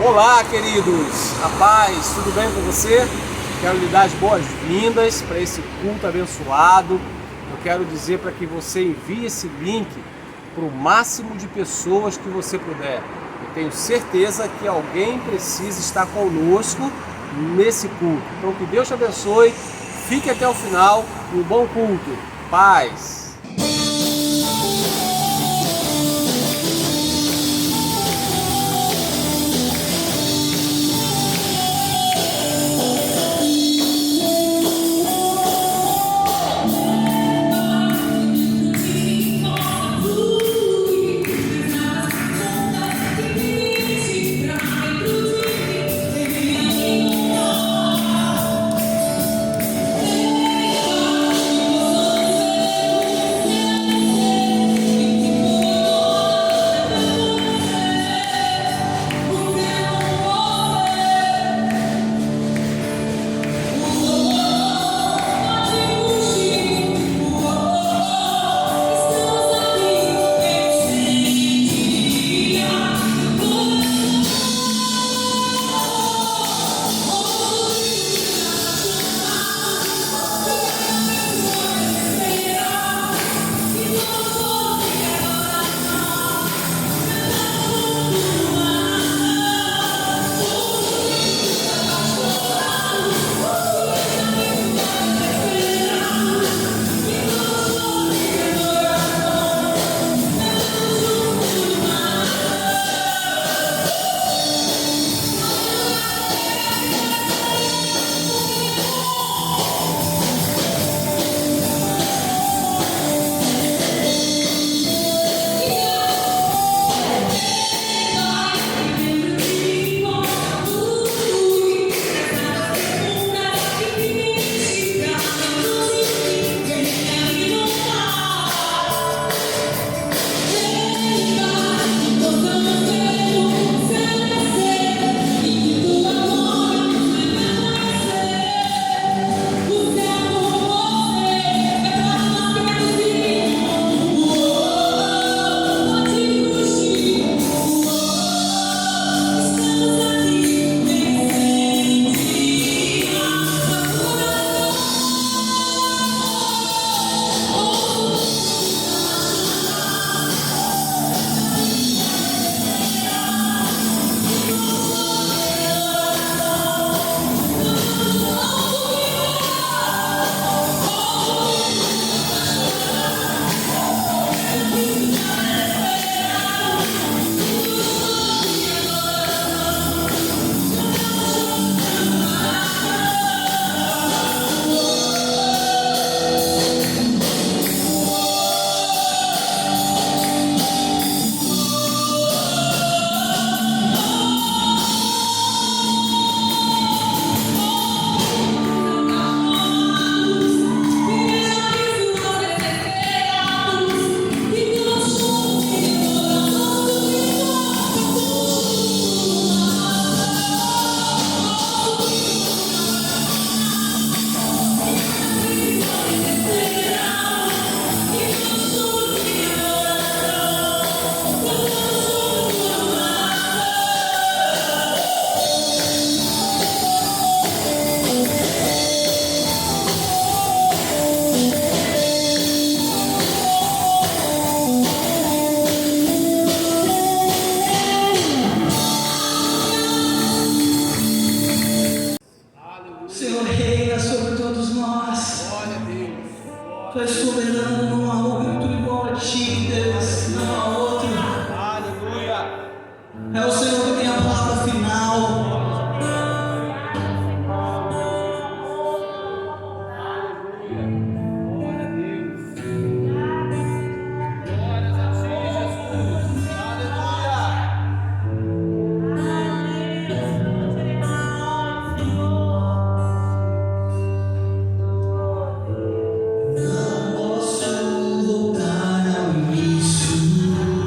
Olá, queridos, a paz, tudo bem com você? Quero lhe dar as boas-vindas para esse culto abençoado. Eu quero dizer para que você envie esse link para o máximo de pessoas que você puder. Eu tenho certeza que alguém precisa estar conosco nesse culto. Então que Deus te abençoe, fique até o final e um bom culto. Paz! Não posso voltar ao início.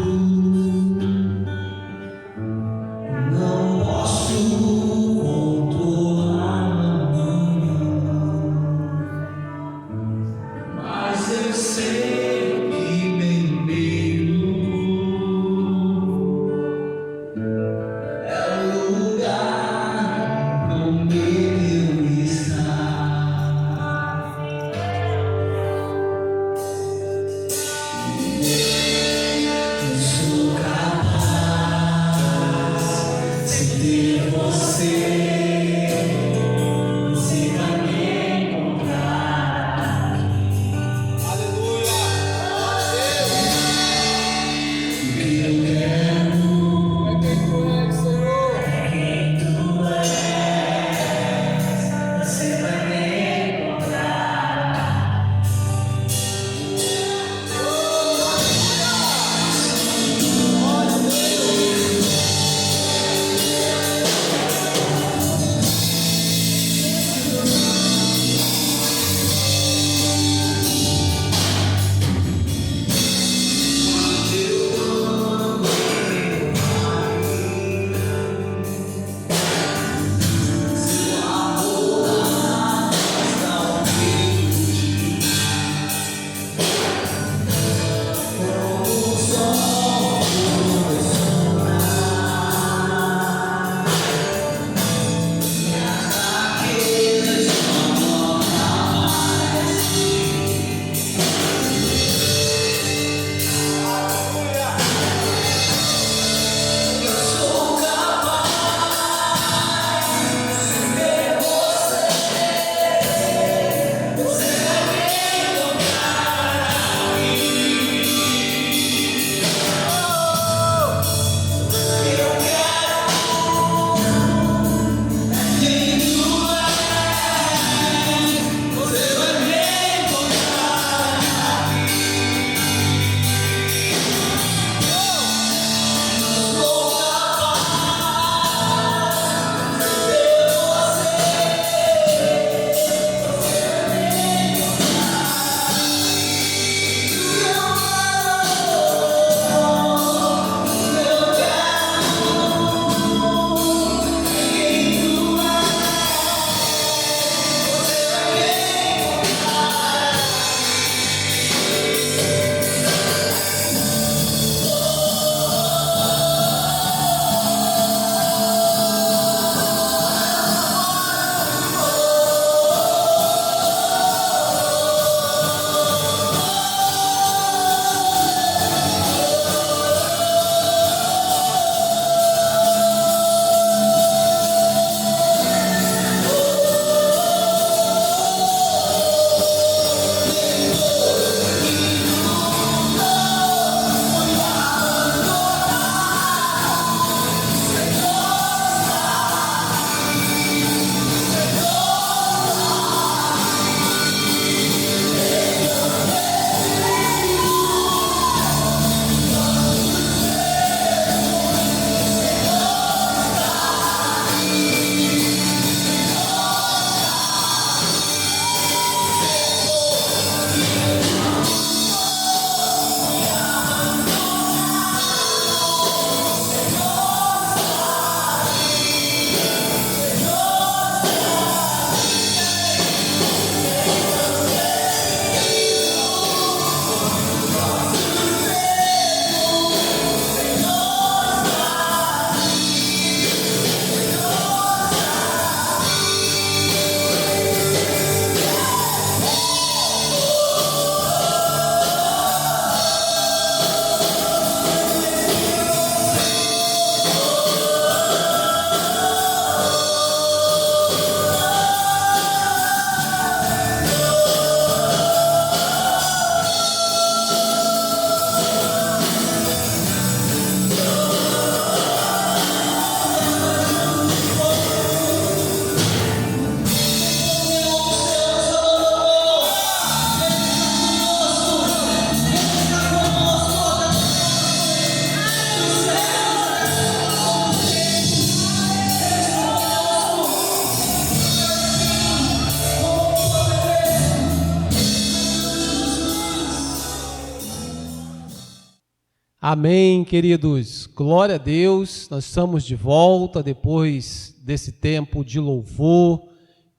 Amém, queridos. Glória a Deus. Nós estamos de volta depois desse tempo de louvor,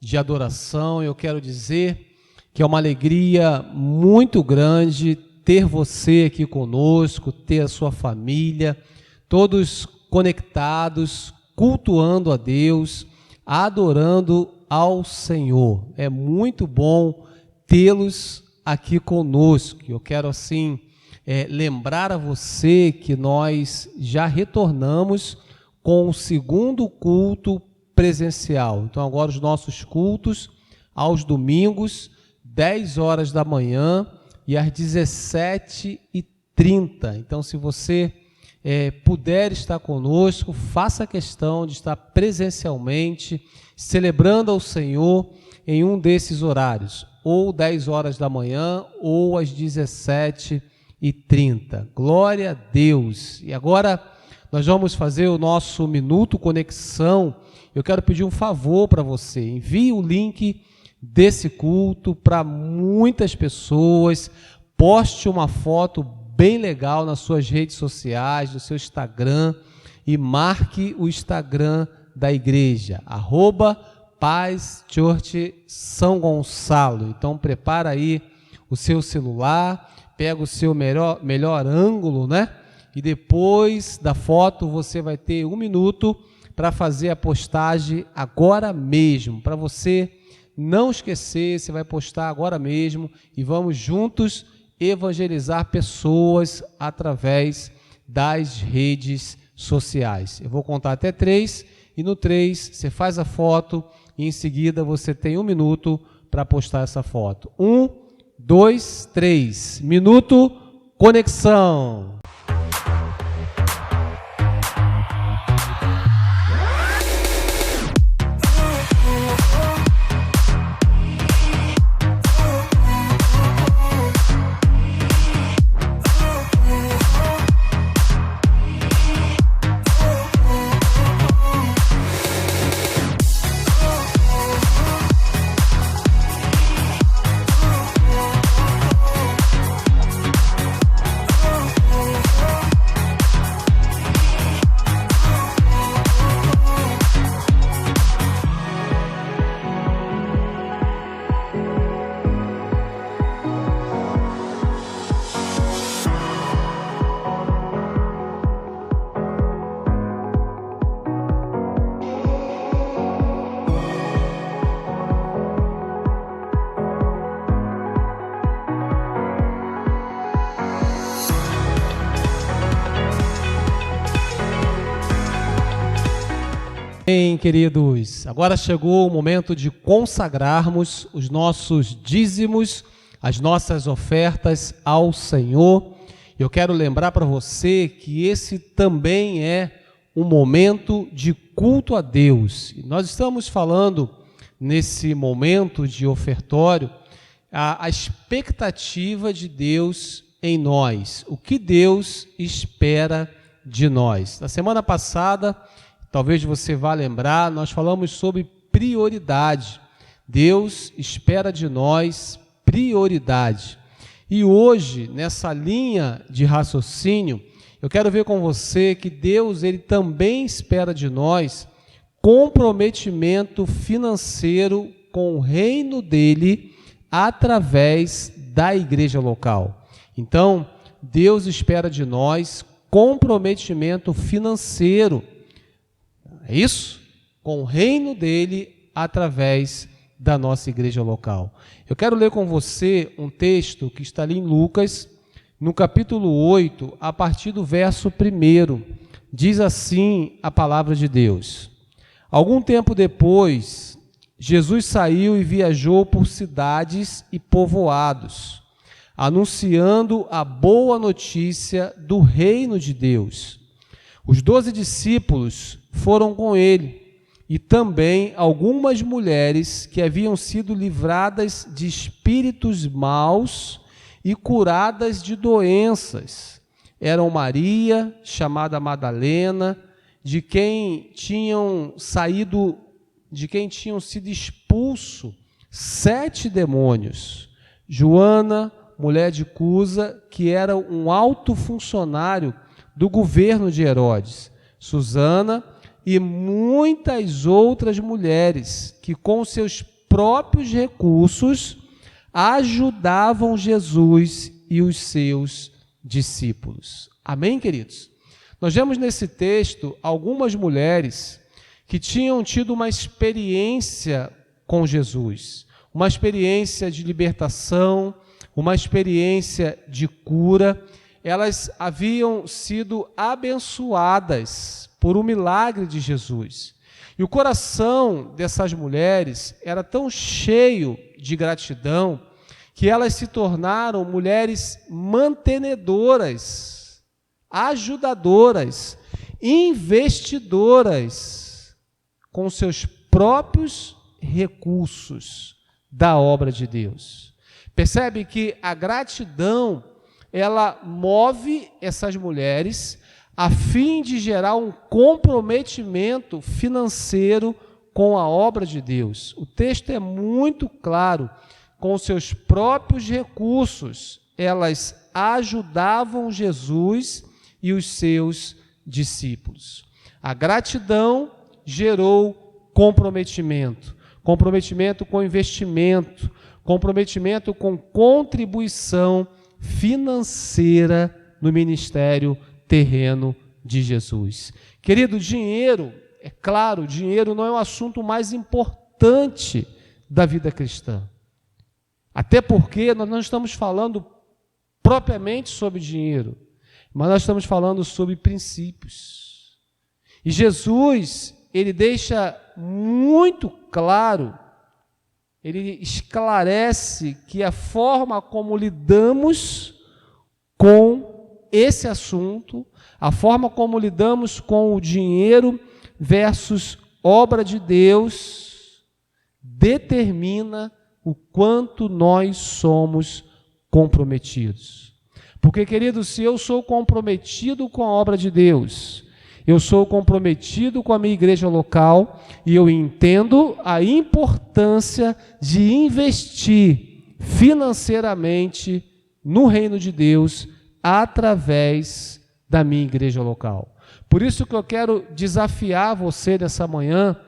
de adoração. Eu quero dizer que é uma alegria muito grande ter você aqui conosco, ter a sua família, todos conectados, cultuando a Deus, adorando ao Senhor. É muito bom tê-los aqui conosco. Eu quero assim lembrar a você que nós já retornamos com o segundo culto presencial. Então agora os nossos cultos aos domingos, 10 horas da manhã e às 17h30. Então se você puder estar conosco, faça questão de estar presencialmente, celebrando ao Senhor em um desses horários, ou 10 horas da manhã, ou às 17h30. Glória a Deus! E agora nós vamos fazer o nosso Minuto Conexão. Eu quero pedir um favor para você, envie o link desse culto para muitas pessoas, poste uma foto bem legal nas suas redes sociais, no seu Instagram, e marque o Instagram da igreja, @Paz Church São Gonçalo. Então prepara aí o seu celular, pega o seu melhor ângulo, né? E depois da foto você vai ter 1 minuto para fazer a postagem agora mesmo. Para você não esquecer, você vai postar agora mesmo e vamos juntos evangelizar pessoas através das redes sociais. Eu vou contar até 3 e no 3 você faz a foto e em seguida você tem 1 minuto para postar essa foto. 1, 2, 3. Minuto Conexão. Bem, queridos, agora chegou o momento de consagrarmos os nossos dízimos, as nossas ofertas ao Senhor. Eu quero lembrar para você que esse também é um momento de culto a Deus. E nós estamos falando, nesse momento de ofertório, a expectativa de Deus em nós, o que Deus espera de nós. Na semana passada, talvez você vá lembrar, nós falamos sobre prioridade. Deus espera de nós prioridade. E hoje, nessa linha de raciocínio, eu quero ver com você que Deus ele também espera de nós comprometimento financeiro com o reino dele através da igreja local. Então, Deus espera de nós comprometimento financeiro. É isso? Com o reino dele através da nossa igreja local. Eu quero ler com você um texto que está ali em Lucas, no capítulo 8, a partir do verso 1. Diz assim a palavra de Deus. Algum tempo depois, Jesus saiu e viajou por cidades e povoados, anunciando a boa notícia do reino de Deus. Os 12 discípulos foram com ele, e também algumas mulheres que haviam sido livradas de espíritos maus e curadas de doenças. Eram Maria, chamada Madalena, de quem tinham sido expulsos 7 demônios. Joana, mulher de Cusa, que era um alto funcionário do governo de Herodes. Susana e muitas outras mulheres que com seus próprios recursos ajudavam Jesus e os seus discípulos. Amém, queridos? Nós vemos nesse texto algumas mulheres que tinham tido uma experiência com Jesus, uma experiência de libertação, uma experiência de cura. Elas haviam sido abençoadas por um milagre de Jesus. E o coração dessas mulheres era tão cheio de gratidão que elas se tornaram mulheres mantenedoras, ajudadoras, investidoras com seus próprios recursos da obra de Deus. Percebe que a gratidão, ela move essas mulheres a fim de gerar um comprometimento financeiro com a obra de Deus. O texto é muito claro. Com seus próprios recursos, elas ajudavam Jesus e os seus discípulos. A gratidão gerou comprometimento. Comprometimento com investimento, comprometimento com contribuição financeira no ministério terreno de Jesus. Querido, dinheiro, é claro, dinheiro não é o assunto mais importante da vida cristã. Até porque nós não estamos falando propriamente sobre dinheiro, mas nós estamos falando sobre princípios. E Jesus, ele deixa muito claro, ele esclarece que a forma como lidamos com esse assunto, a forma como lidamos com o dinheiro versus obra de Deus, determina o quanto nós somos comprometidos. Porque, querido, se eu sou comprometido com a obra de Deus, eu sou comprometido com a minha igreja local e eu entendo a importância de investir financeiramente no reino de Deus através da minha igreja local. Por isso que eu quero desafiar você nessa manhã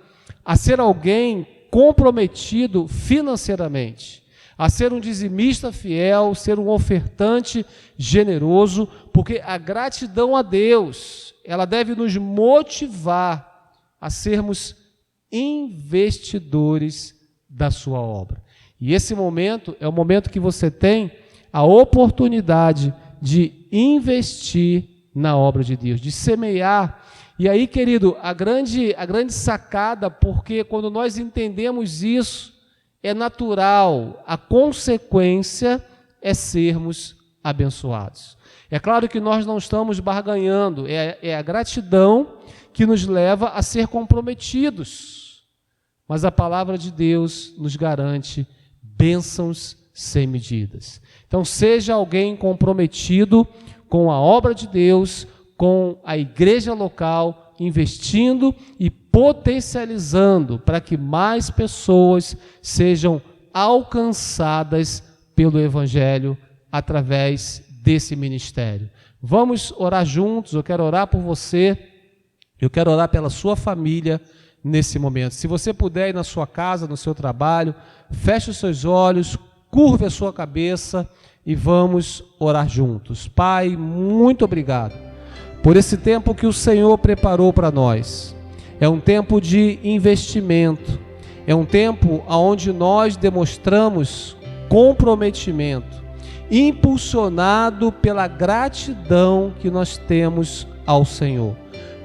a ser alguém comprometido financeiramente, a ser um dizimista fiel, ser um ofertante generoso, porque a gratidão a Deus, ela deve nos motivar a sermos investidores da sua obra. E esse momento é o momento que você tem a oportunidade de investir na obra de Deus, de semear. E aí, querido, a grande sacada, porque quando nós entendemos isso, é natural, a consequência é sermos abençoados. É claro que nós não estamos barganhando, é a gratidão que nos leva a ser comprometidos. Mas a palavra de Deus nos garante bênçãos sem medidas. Então, seja alguém comprometido com a obra de Deus, com a igreja local, investindo e potencializando para que mais pessoas sejam alcançadas pelo Evangelho através desse ministério. Vamos orar juntos, eu quero orar por você, eu quero orar pela sua família nesse momento. Se você puder ir na sua casa, no seu trabalho, feche os seus olhos, curve a sua cabeça e vamos orar juntos. Pai, muito obrigado por esse tempo que o Senhor preparou para nós. É um tempo de investimento, é um tempo onde nós demonstramos comprometimento, impulsionado pela gratidão que nós temos ao Senhor.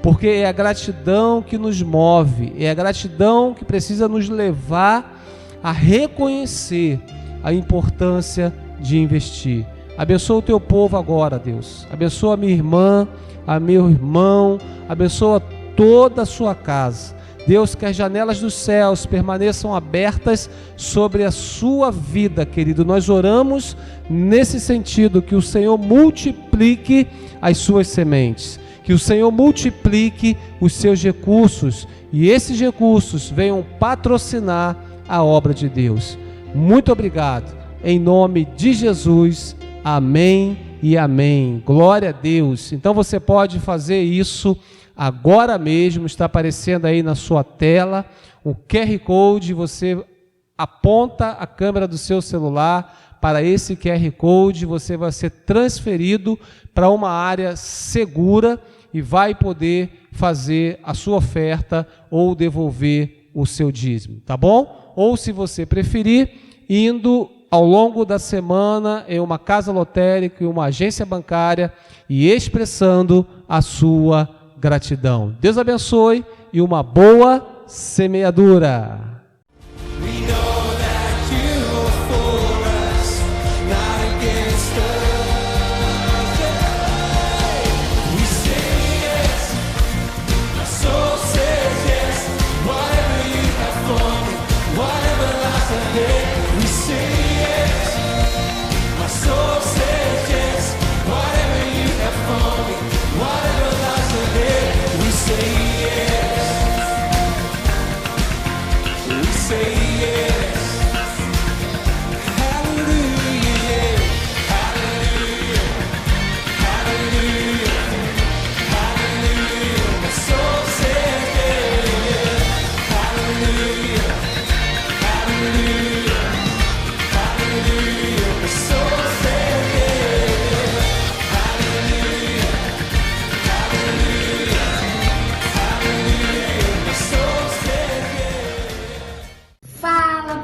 Porque é a gratidão que nos move, é a gratidão que precisa nos levar a reconhecer a importância de investir. Abençoa o teu povo agora, Deus. Abençoa a minha irmã, a meu irmão, abençoa toda a sua casa. Deus, que as janelas dos céus permaneçam abertas sobre a sua vida, querido. Nós oramos nesse sentido, que o Senhor multiplique as suas sementes, que o Senhor multiplique os seus recursos e esses recursos venham patrocinar a obra de Deus. Muito obrigado. Em nome de Jesus, amém e amém. Glória a Deus. Então você pode fazer isso agora mesmo, está aparecendo aí na sua tela o QR Code, você aponta a câmera do seu celular para esse QR Code, você vai ser transferido para uma área segura e vai poder fazer a sua oferta ou devolver o seu dízimo, tá bom? Ou, se você preferir, indo ao longo da semana em uma casa lotérica, em uma agência bancária e expressando a sua gratidão. Deus abençoe e uma boa semeadura.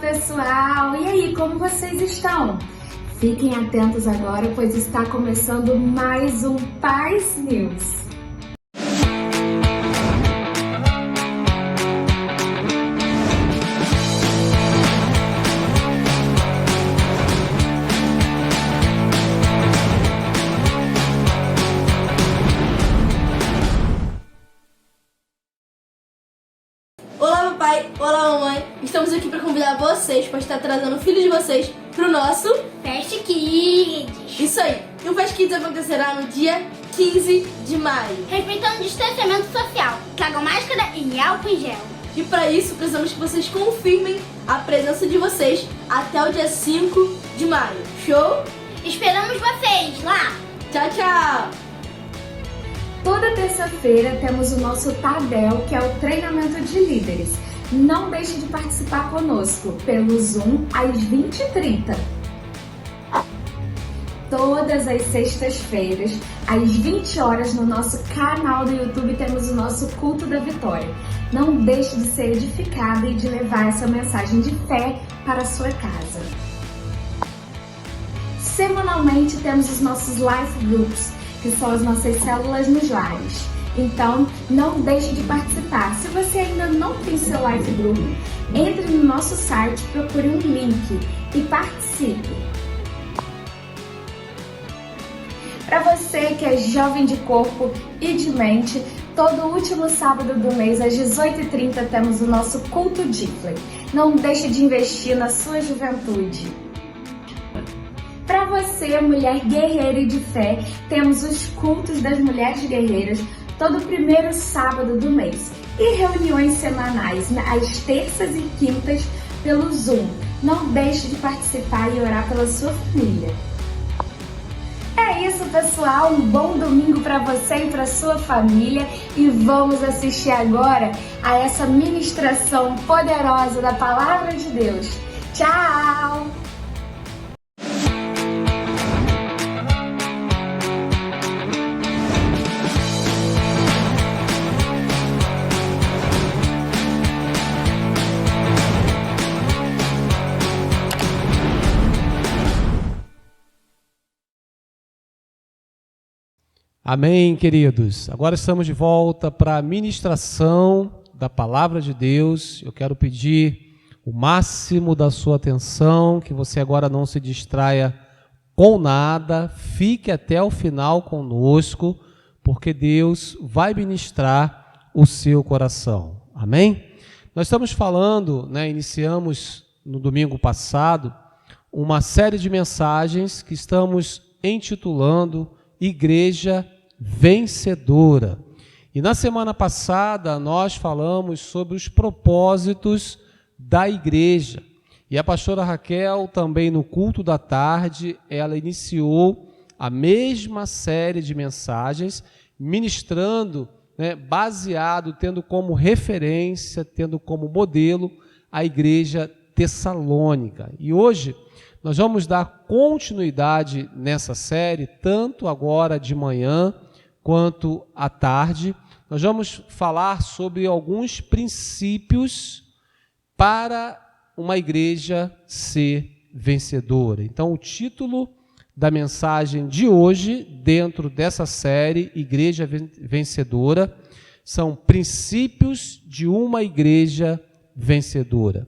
Pessoal, e aí, como vocês estão? Fiquem atentos agora, pois está começando mais um Paz News. Olá, papai! Olá, mamãe! Estamos aqui para convidar vocês para estar trazendo o filho de vocês para o nosso Fast Kids. Isso aí! E o Fast Kids acontecerá no dia 15 de maio. Respeitando o distanciamento social. Tragam máscara e álcool em gel. E para isso, precisamos que vocês confirmem a presença de vocês até o dia 5 de maio. Show? Esperamos vocês lá! Tchau, tchau! Toda terça-feira temos o nosso Tadel, que é o treinamento de líderes. Não deixe de participar conosco pelo Zoom às 20h30. Todas as sextas-feiras, às 20 horas, no nosso canal do YouTube, temos o nosso Culto da Vitória. Não deixe de ser edificada e de levar essa mensagem de fé para a sua casa. Semanalmente temos os nossos Life Groups, que são as nossas células nos lares. Então, não deixe de participar. Se você ainda não tem seu Life Group, entre no nosso site, procure um link e participe. Para você que é jovem de corpo e de mente, todo último sábado do mês, às 18h30, temos o nosso Culto Diffley. Não deixe de investir na sua juventude. Para você, mulher guerreira e de fé, temos os cultos das mulheres guerreiras todo primeiro sábado do mês e reuniões semanais às terças e quintas pelo Zoom. Não deixe de participar e orar pela sua família. É isso, pessoal. Um bom domingo para você e para sua família. E vamos assistir agora a essa ministração poderosa da Palavra de Deus. Tchau! Amém, queridos. Agora estamos de volta para a ministração da Palavra de Deus. Eu quero pedir o máximo da sua atenção, que você agora não se distraia com nada, fique até o final conosco, porque Deus vai ministrar o seu coração. Amém? Nós estamos falando, iniciamos no domingo passado, uma série de mensagens que estamos intitulando Igreja Vencedora. E na semana passada nós falamos sobre os propósitos da igreja. E a pastora Raquel, também no culto da tarde, ela iniciou a mesma série de mensagens, ministrando, baseado, tendo como referência, tendo como modelo a igreja tessalônica. E hoje nós vamos dar continuidade nessa série, tanto agora de manhã quanto à tarde. Nós vamos falar sobre alguns princípios para uma igreja ser vencedora. Então, o título da mensagem de hoje, dentro dessa série, Igreja Vencedora, são princípios de uma igreja vencedora.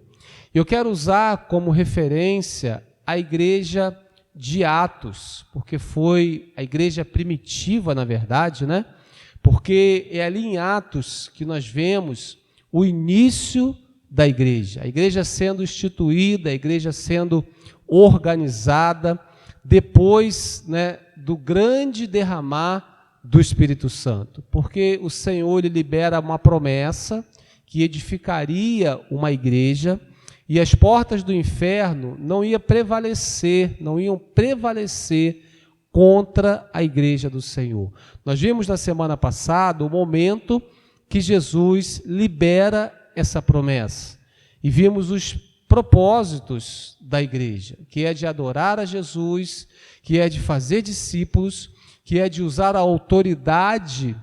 Eu quero usar como referência a igreja de Atos, porque foi a igreja primitiva, na verdade, né? Porque é ali em Atos que nós vemos o início da igreja, a igreja sendo instituída, a igreja sendo organizada, depois, né, do grande derramar do Espírito Santo, porque o Senhor ele libera uma promessa que edificaria uma igreja e as portas do inferno não iam prevalecer contra a igreja do Senhor. Nós vimos na semana passada o momento que Jesus libera essa promessa e vimos os propósitos da igreja, que é de adorar a Jesus, que é de fazer discípulos, que é de usar a autoridade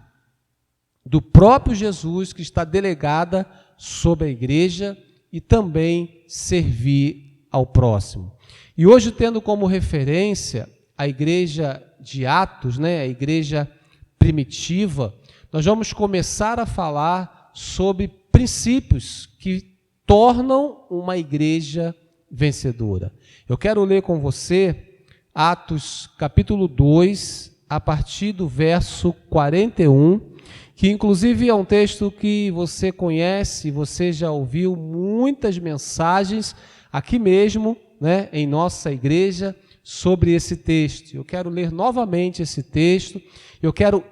do próprio Jesus, que está delegada sobre a igreja, e também servir ao próximo. E hoje, tendo como referência a igreja de Atos, né, a igreja primitiva, nós vamos começar a falar sobre princípios que tornam uma igreja vencedora. Eu quero ler com você Atos capítulo 2, a partir do verso 41, que inclusive é um texto que você conhece, você já ouviu muitas mensagens aqui mesmo, né, em nossa igreja, sobre esse texto. Eu quero ler novamente esse texto, eu quero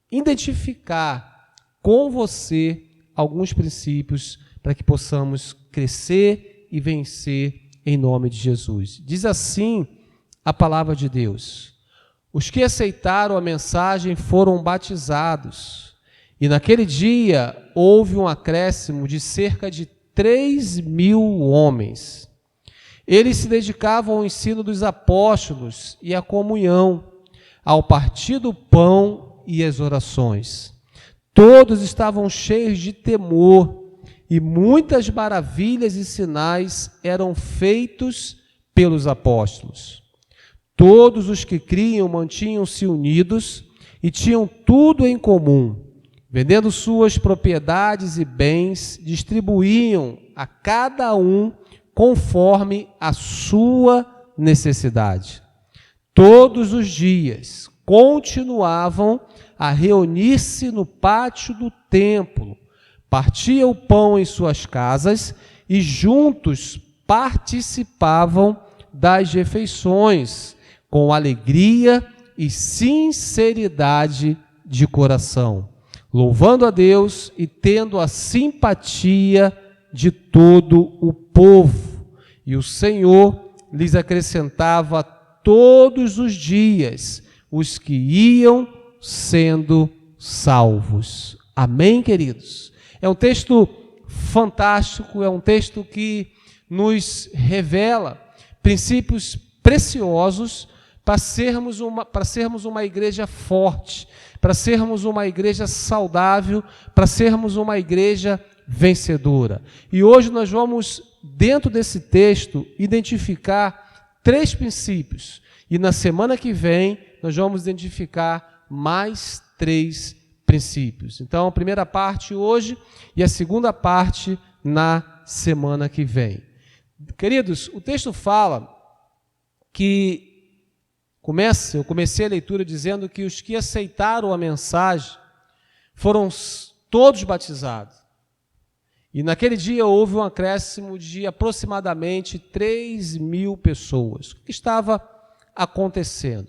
identificar com você alguns princípios para que possamos crescer e vencer em nome de Jesus. Diz assim a palavra de Deus: os que aceitaram a mensagem foram batizados, e naquele dia houve um acréscimo de cerca de 3.000 homens. Eles se dedicavam ao ensino dos apóstolos e à comunhão, ao partir do pão e às orações. Todos estavam cheios de temor, e muitas maravilhas e sinais eram feitos pelos apóstolos. Todos os que criam mantinham-se unidos e tinham tudo em comum. Vendendo suas propriedades e bens, distribuíam a cada um conforme a sua necessidade. Todos os dias continuavam a reunir-se no pátio do templo, partiam o pão em suas casas e juntos participavam das refeições, com alegria e sinceridade de coração, louvando a Deus e tendo a simpatia de todo o povo. E o Senhor lhes acrescentava todos os dias os que iam sendo salvos. Amém, queridos? É um texto fantástico, é um texto que nos revela princípios preciosos para sermos uma igreja forte, para sermos uma igreja saudável, para sermos uma igreja vencedora. E hoje nós vamos, dentro desse texto, identificar 3 princípios. E na semana que vem, nós vamos identificar mais 3 princípios. Então, a primeira parte hoje e a segunda parte na semana que vem. Queridos, o texto fala que eu comecei a leitura dizendo que os que aceitaram a mensagem foram todos batizados. E naquele dia houve um acréscimo de aproximadamente 3.000 pessoas. O que estava acontecendo?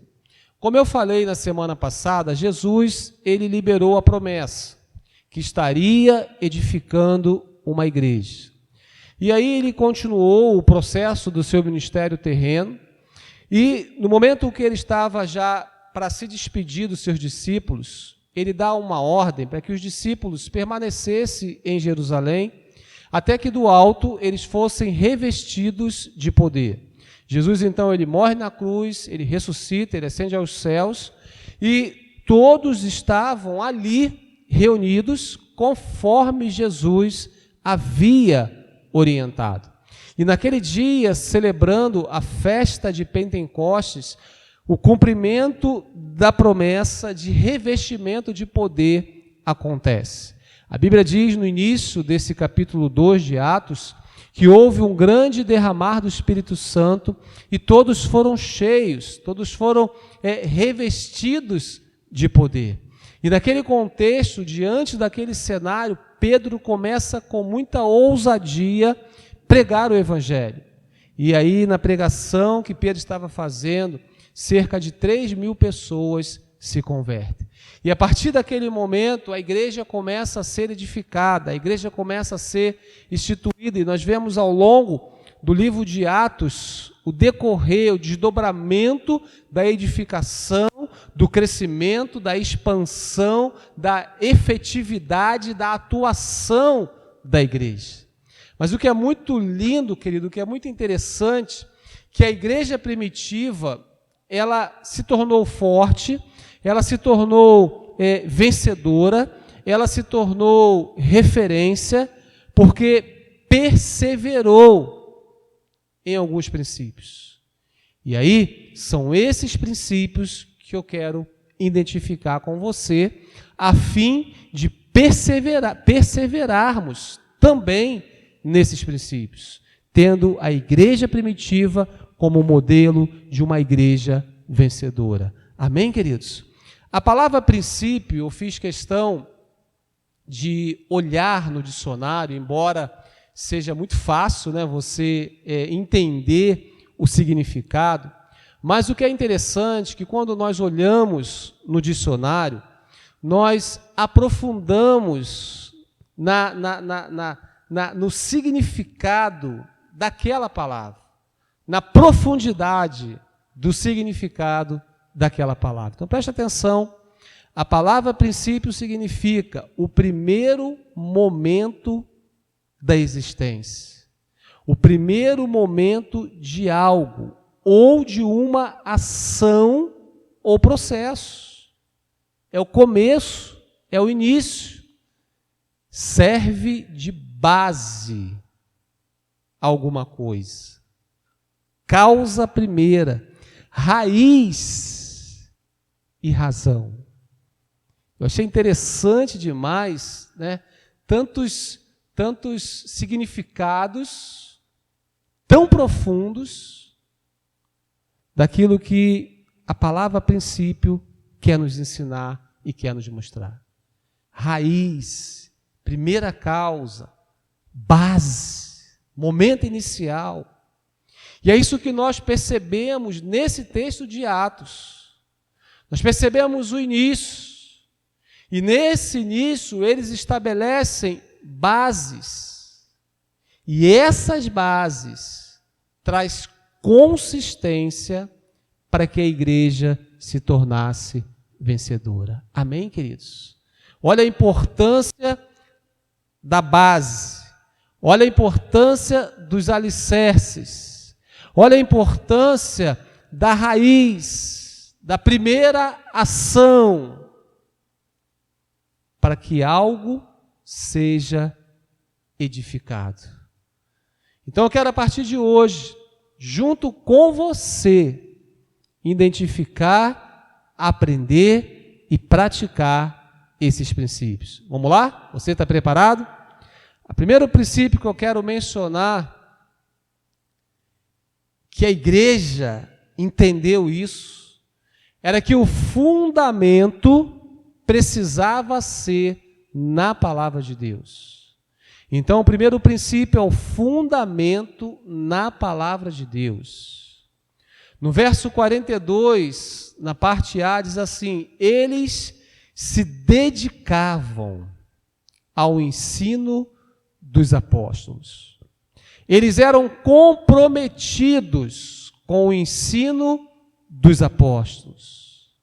Como eu falei na semana passada, Jesus, ele liberou a promessa que estaria edificando uma igreja. E aí ele continuou o processo do seu ministério terreno, e no momento que ele estava já para se despedir dos seus discípulos, ele dá uma ordem para que os discípulos permanecessem em Jerusalém, até que do alto eles fossem revestidos de poder. Jesus, então, ele morre na cruz, ele ressuscita, ele ascende aos céus, e todos estavam ali reunidos conforme Jesus havia orientado. E naquele dia, celebrando a festa de Pentecostes, o cumprimento da promessa de revestimento de poder acontece? A Bíblia diz no início desse capítulo 2 de Atos que houve um grande derramar do Espírito Santo e todos foram cheios, todos foram revestidos de poder. E naquele contexto, diante daquele cenário, Pedro começa com muita ousadia pregar o Evangelho. E aí, na pregação que Pedro estava fazendo, cerca de 3.000 pessoas se convertem. E a partir daquele momento, a igreja começa a ser edificada, a igreja começa a ser instituída, e nós vemos ao longo do livro de Atos o decorrer, o desdobramento da edificação, do crescimento, da expansão, da efetividade, da atuação da igreja. Mas o que é muito lindo, querido, o que é muito interessante, que a igreja primitiva, ela se tornou forte, ela se tornou vencedora, ela se tornou referência, porque perseverou em alguns princípios. E aí, são esses princípios que eu quero identificar com você, a fim de perseverarmos também nesses princípios, tendo a igreja primitiva como modelo de uma igreja vencedora. Amém, queridos? A palavra princípio, eu fiz questão de olhar no dicionário, embora seja muito fácil, né, você entender o significado, mas o que é interessante é que quando nós olhamos no dicionário, nós aprofundamos no significado daquela palavra, na profundidade do significado daquela palavra. Então preste atenção, a palavra princípio significa o primeiro momento da existência, o primeiro momento de algo, ou de uma ação ou processo. É o começo, é o início. Serve de base a alguma coisa. Causa primeira, raiz e razão. Eu achei interessante demais, né? Tantos significados tão profundos daquilo que a palavra princípio quer nos ensinar e quer nos mostrar. Raiz, primeira causa, base, momento inicial. E é isso que nós percebemos nesse texto de Atos. Nós percebemos o início. E nesse início eles estabelecem bases. E essas bases traz consistência para que a igreja se tornasse vencedora. Amém, queridos? Olha a importância da base. Olha a importância dos alicerces. Olha a importância da raiz, da primeira ação, para que algo seja edificado. Então eu quero a partir de hoje, junto com você, identificar, aprender e praticar esses princípios. Vamos lá? Você está preparado? O primeiro princípio que eu quero mencionar, que a igreja entendeu isso, era que o fundamento precisava ser na palavra de Deus. Então, o primeiro princípio é o fundamento na palavra de Deus. No verso 42, na parte A, diz assim: eles se dedicavam ao ensino dos apóstolos. Eles eram comprometidos com o ensino dos apóstolos.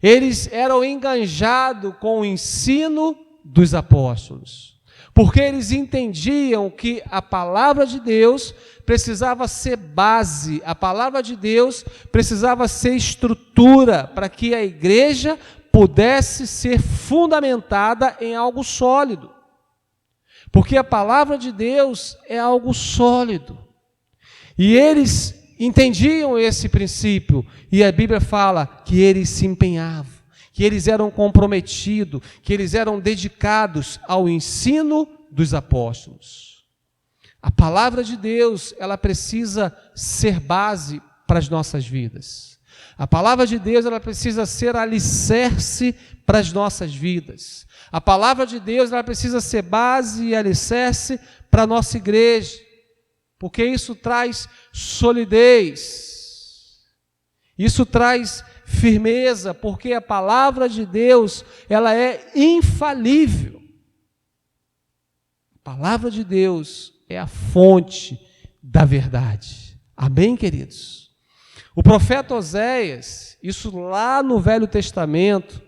Eles eram enganjados com o ensino dos apóstolos. Porque eles entendiam que a palavra de Deus precisava ser base, a palavra de Deus precisava ser estrutura para que a igreja pudesse ser fundamentada em algo sólido. Porque a palavra de Deus é algo sólido. E eles entendiam esse princípio, e a Bíblia fala que eles se empenhavam. que eles eram comprometidos, que eles eram dedicados ao ensino dos apóstolos. A palavra de Deus, ela precisa ser base para as nossas vidas. A palavra de Deus, ela precisa ser alicerce para as nossas vidas. A palavra de Deus, ela precisa ser base e alicerce para a nossa igreja, porque isso traz solidez, isso traz firmeza, porque a palavra de Deus, ela é infalível. A palavra de Deus é a fonte da verdade. Amém, queridos? O profeta Oséias, isso lá no Velho Testamento,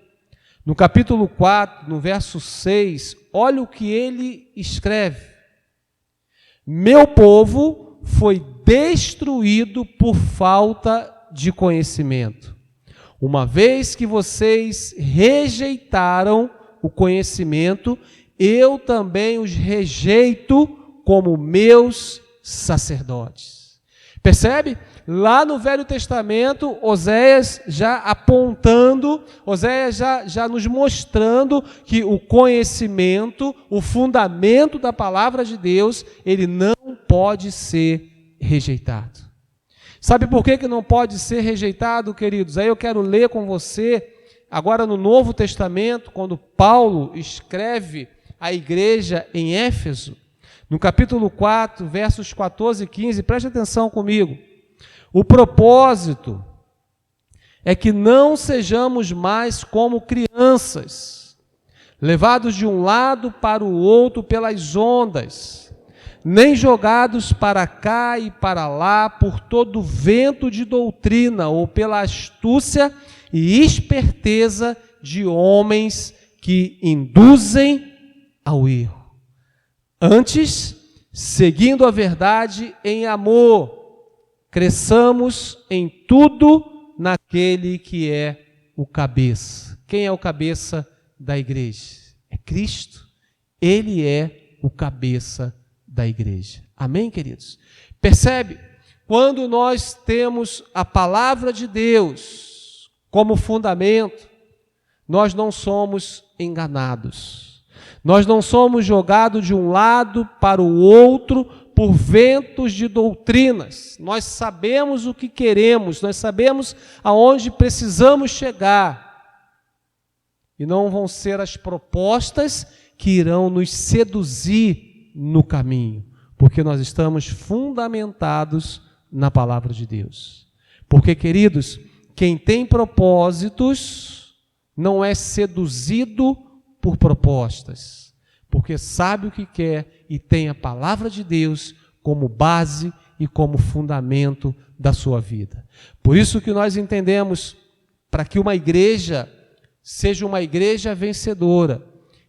no capítulo 4, no verso 6, olha o que ele escreve. Meu povo foi destruído por falta de conhecimento. Uma vez que vocês rejeitaram o conhecimento, eu também os rejeito como meus sacerdotes. Percebe? Lá no Velho Testamento, Oséias já apontando, Oséias já nos mostrando que o conhecimento, o fundamento da palavra de Deus, ele não pode ser rejeitado. Sabe por que não pode ser rejeitado, queridos? Aí eu quero ler com você, agora no Novo Testamento, quando Paulo escreve à igreja em Éfeso, no capítulo 4, versos 14 e 15, preste atenção comigo. O propósito é que não sejamos mais como crianças, levados de um lado para o outro pelas ondas, nem jogados para cá e para lá por todo vento de doutrina ou pela astúcia e esperteza de homens que induzem ao erro. Antes, seguindo a verdade em amor, cresçamos em tudo naquele que é o cabeça. Quem é o cabeça da igreja? É Cristo. Ele é o cabeça da igreja. Amém, queridos? Percebe? Quando nós temos a palavra de Deus como fundamento, nós não somos enganados. Nós não somos jogados de um lado para o outro por ventos de doutrinas. Nós sabemos o que queremos, nós sabemos aonde precisamos chegar. E não vão ser as propostas que irão nos seduzir no caminho, porque nós estamos fundamentados na palavra de Deus. Porque, queridos, quem tem propósitos não é seduzido por propostas, porque sabe o que quer e tem a palavra de Deus como base e como fundamento da sua vida. Por isso que nós entendemos, para que uma igreja seja uma igreja vencedora,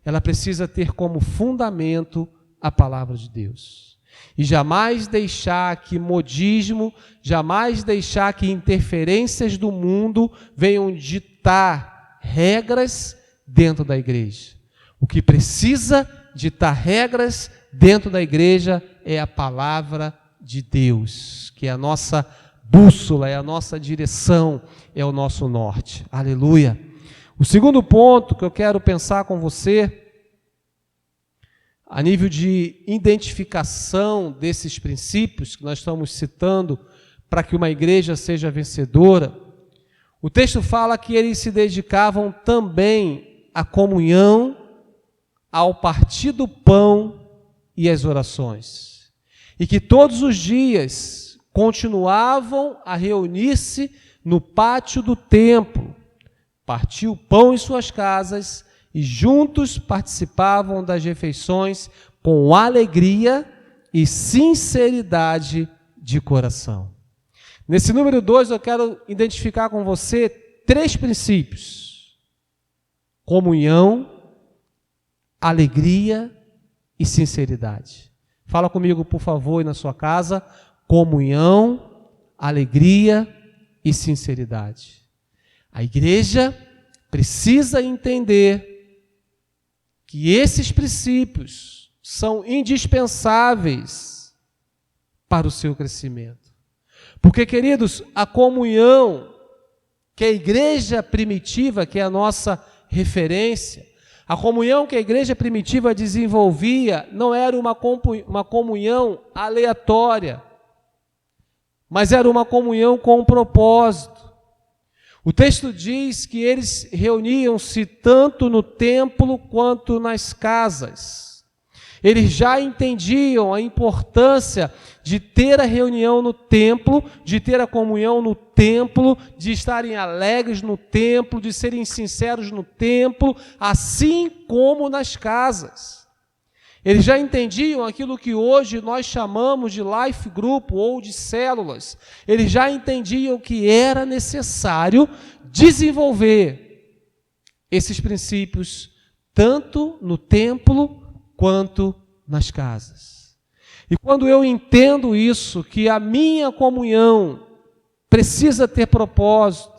ela precisa ter como fundamento a palavra de Deus. E jamais deixar que modismo, jamais deixar que interferências do mundo venham ditar regras dentro da igreja. O que precisa ditar regras dentro da igreja é a palavra de Deus, que é a nossa bússola, é a nossa direção, é o nosso norte. Aleluia! O segundo ponto que eu quero pensar com você, a nível de identificação desses princípios que nós estamos citando para que uma igreja seja vencedora, o texto fala que eles se dedicavam também à comunhão, ao partir do pão e às orações. E que todos os dias continuavam a reunir-se no pátio do templo, partir o pão em suas casas e juntos participavam das refeições com alegria e sinceridade de coração. Nesse número 2 eu quero identificar com você 3 princípios: comunhão, alegria e sinceridade. Fala comigo, por favor, aí na sua casa: comunhão, alegria e sinceridade. A igreja precisa entender que esses princípios são indispensáveis para o seu crescimento. Porque, queridos, a comunhão que a igreja primitiva, que é a nossa referência, a comunhão que a igreja primitiva desenvolvia não era uma comunhão aleatória, mas era uma comunhão com um propósito. O texto diz que eles reuniam-se tanto no templo quanto nas casas. Eles já entendiam a importância de ter a reunião no templo, de ter a comunhão no templo, de estarem alegres no templo, de serem sinceros no templo, assim como nas casas. Eles já entendiam aquilo que hoje nós chamamos de life group ou de células. Eles já entendiam que era necessário desenvolver esses princípios tanto no templo quanto nas casas. E quando eu entendo isso, que a minha comunhão precisa ter propósito,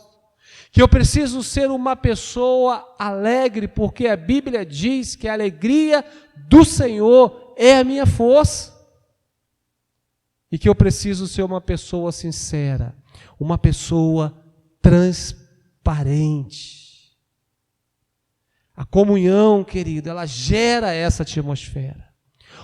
que eu preciso ser uma pessoa alegre, porque a Bíblia diz que a alegria do Senhor é a minha força, e que eu preciso ser uma pessoa sincera, uma pessoa transparente. A comunhão, querido, ela gera essa atmosfera.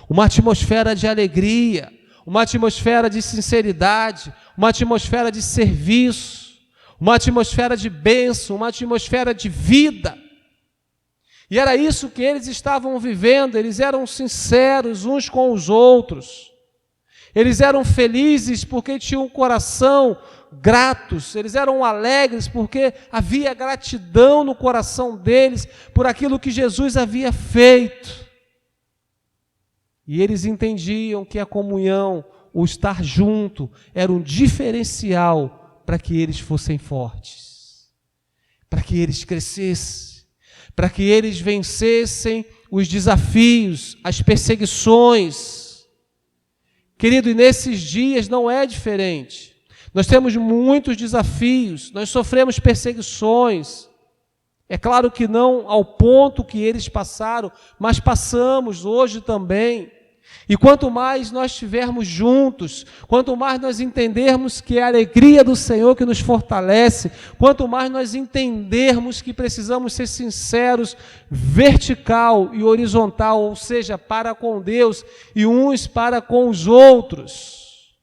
Uma atmosfera de alegria, uma atmosfera de sinceridade, uma atmosfera de serviço, uma atmosfera de bênção, uma atmosfera de vida. E era isso que eles estavam vivendo, eles eram sinceros uns com os outros. Eles eram felizes porque tinham um coração gratos, eles eram alegres porque havia gratidão no coração deles por aquilo que Jesus havia feito. E eles entendiam que a comunhão, o estar junto, era um diferencial para que eles fossem fortes, para que eles crescessem, para que eles vencessem os desafios, as perseguições. Querido, e nesses dias não é diferente. Nós temos muitos desafios, nós sofremos perseguições. É claro que não ao ponto que eles passaram, mas passamos hoje também. E quanto mais nós estivermos juntos, quanto mais nós entendermos que é a alegria do Senhor que nos fortalece, quanto mais nós entendermos que precisamos ser sinceros, vertical e horizontal, ou seja, para com Deus e uns para com os outros,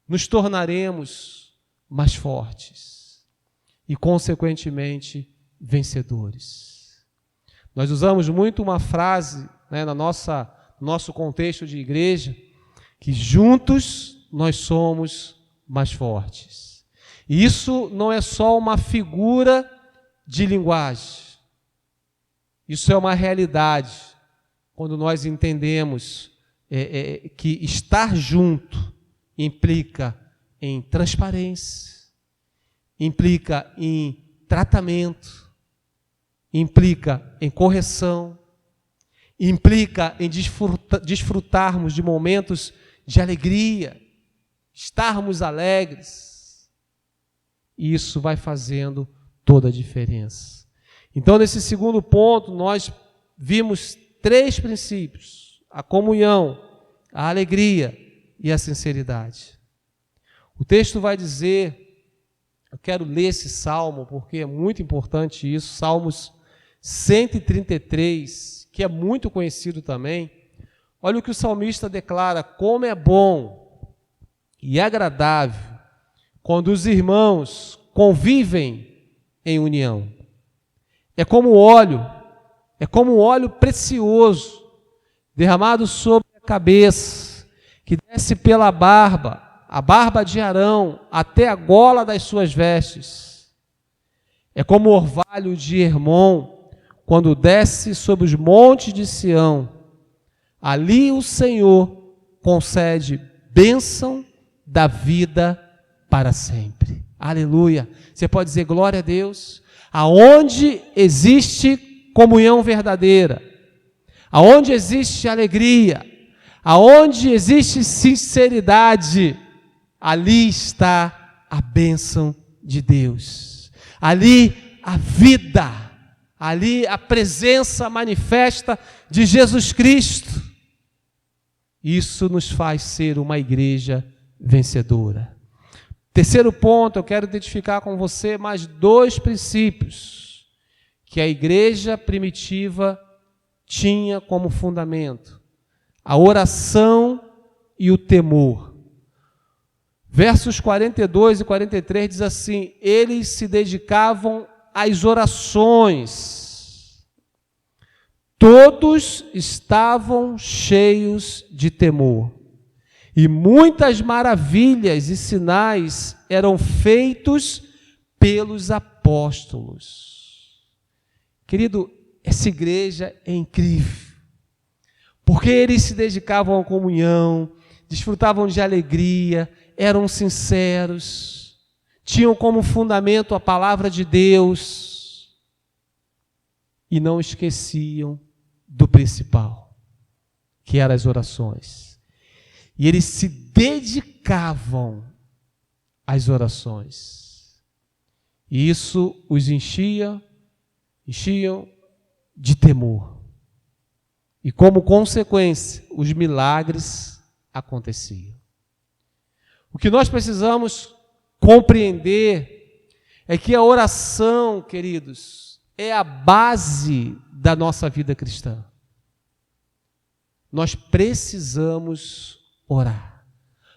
nos tornaremos mais fortes e, consequentemente, vencedores. Nós usamos muito uma frase, no nosso contexto de igreja, que juntos nós somos mais fortes. E isso não é só uma figura de linguagem, isso é uma realidade, quando nós entendemos que estar junto implica em transparência, implica em tratamento, implica em correção, implica em desfrutarmos de momentos de alegria, estarmos alegres. E isso vai fazendo toda a diferença. Então, nesse segundo ponto, nós vimos 3 princípios: a comunhão, a alegria e a sinceridade. O texto vai dizer, eu quero ler esse salmo porque é muito importante isso, Salmos 133, que é muito conhecido também. Olha o que o salmista declara: como é bom e agradável quando os irmãos convivem em união. É como óleo precioso derramado sobre a cabeça, que desce pela barba, a barba de Arão, até a gola das suas vestes. É como o orvalho de Hermon, quando desce sobre os montes de Sião. Ali o Senhor concede bênção da vida para sempre. Aleluia! Você pode dizer glória a Deus. Aonde existe comunhão verdadeira, aonde existe alegria, aonde existe sinceridade, ali está a bênção de Deus, ali a vida, ali a presença manifesta de Jesus Cristo. Isso nos faz ser uma igreja vencedora. Terceiro ponto, eu quero identificar com você mais 2 princípios que a igreja primitiva tinha como fundamento: a oração e o temor. Versos 42 e 43 diz assim: eles se dedicavam às orações, todos estavam cheios de temor, e muitas maravilhas e sinais eram feitos pelos apóstolos. Querido, essa igreja é incrível, porque eles se dedicavam à comunhão, desfrutavam de alegria, eram sinceros, tinham como fundamento a palavra de Deus e não esqueciam do principal, que eram as orações. E eles se dedicavam às orações. E isso os enchiam de temor. E como consequência, os milagres aconteciam. O que nós precisamos compreender é que a oração, queridos, é a base da nossa vida cristã. Nós precisamos orar.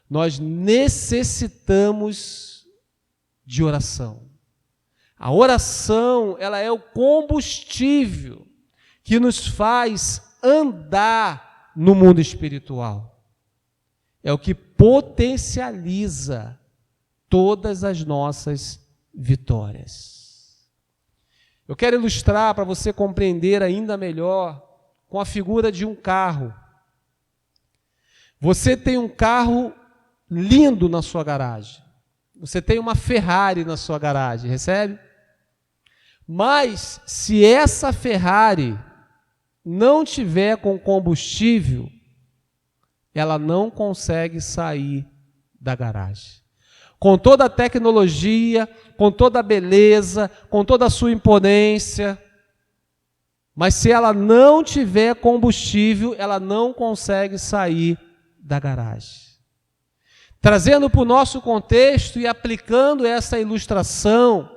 Nós necessitamos de oração. A oração, ela é o combustível que nos faz andar no mundo espiritual. É o que potencializa todas as nossas vitórias. Eu quero ilustrar para você compreender ainda melhor com a figura de um carro. Você tem um carro lindo na sua garagem. Você tem uma Ferrari na sua garagem, recebe? Mas se essa Ferrari não tiver com combustível, ela não consegue sair da garagem. Com toda a tecnologia, com toda a beleza, com toda a sua imponência, mas se ela não tiver combustível, ela não consegue sair da garagem. Trazendo para o nosso contexto e aplicando essa ilustração,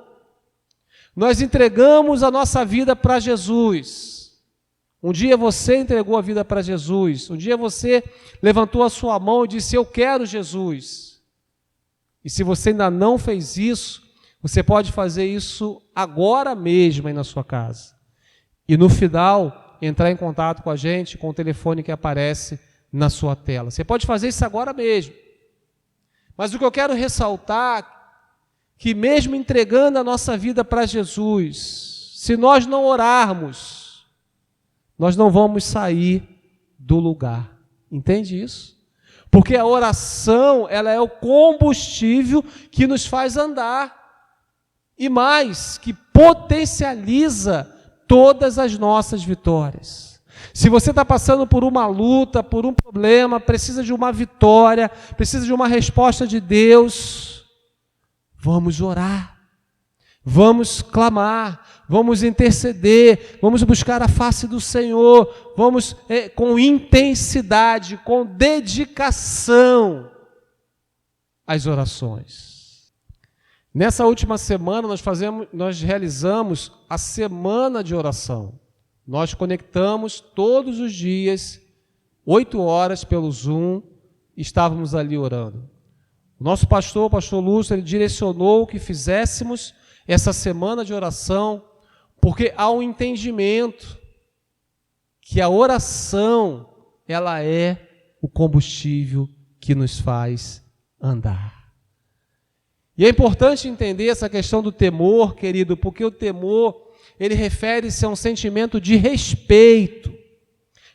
nós entregamos a nossa vida para Jesus. Um dia você entregou a vida para Jesus. Um dia você levantou a sua mão e disse: eu quero Jesus. E se você ainda não fez isso, você pode fazer isso agora mesmo aí na sua casa. E no final, entrar em contato com a gente com o telefone que aparece na sua tela. Você pode fazer isso agora mesmo. Mas o que eu quero ressaltar, que mesmo entregando a nossa vida para Jesus, se nós não orarmos, nós não vamos sair do lugar. Entende isso? Porque a oração, ela é o combustível que nos faz andar. E mais, que potencializa todas as nossas vitórias. Se você está passando por uma luta, por um problema, precisa de uma vitória, precisa de uma resposta de Deus, vamos orar, vamos clamar, vamos interceder, vamos buscar a face do Senhor, vamos com intensidade, com dedicação às orações. Nessa última semana nós realizamos a semana de oração. Nós conectamos todos os dias, 8 horas pelo Zoom, estávamos ali orando. O nosso pastor, o pastor Lúcio, ele direcionou que fizéssemos essa semana de oração, porque há um entendimento que a oração, ela é o combustível que nos faz andar. E é importante entender essa questão do temor, querido, porque o temor, ele refere-se a um sentimento de respeito,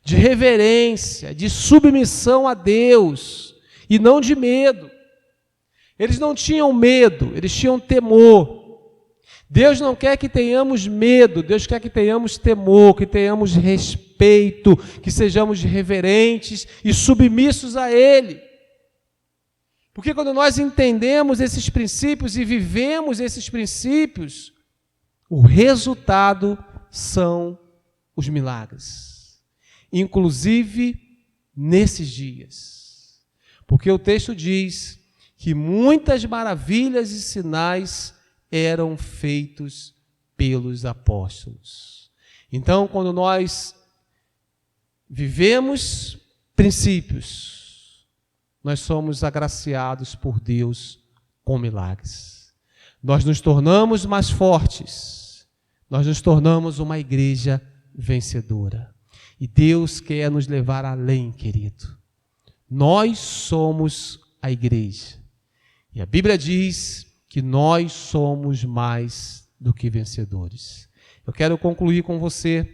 de reverência, de submissão a Deus, e não de medo. Eles não tinham medo, eles tinham temor. Deus não quer que tenhamos medo, Deus quer que tenhamos temor, que tenhamos respeito, que sejamos reverentes e submissos a Ele. Porque quando nós entendemos esses princípios e vivemos esses princípios, o resultado são os milagres. Inclusive nesses dias. Porque o texto diz que muitas maravilhas e sinais eram feitos pelos apóstolos. Então, quando nós vivemos princípios, nós somos agraciados por Deus com milagres. Nós nos tornamos mais fortes, nós nos tornamos uma igreja vencedora. E Deus quer nos levar além, querido. Nós somos a igreja. E a Bíblia diz que nós somos mais do que vencedores. Eu quero concluir com você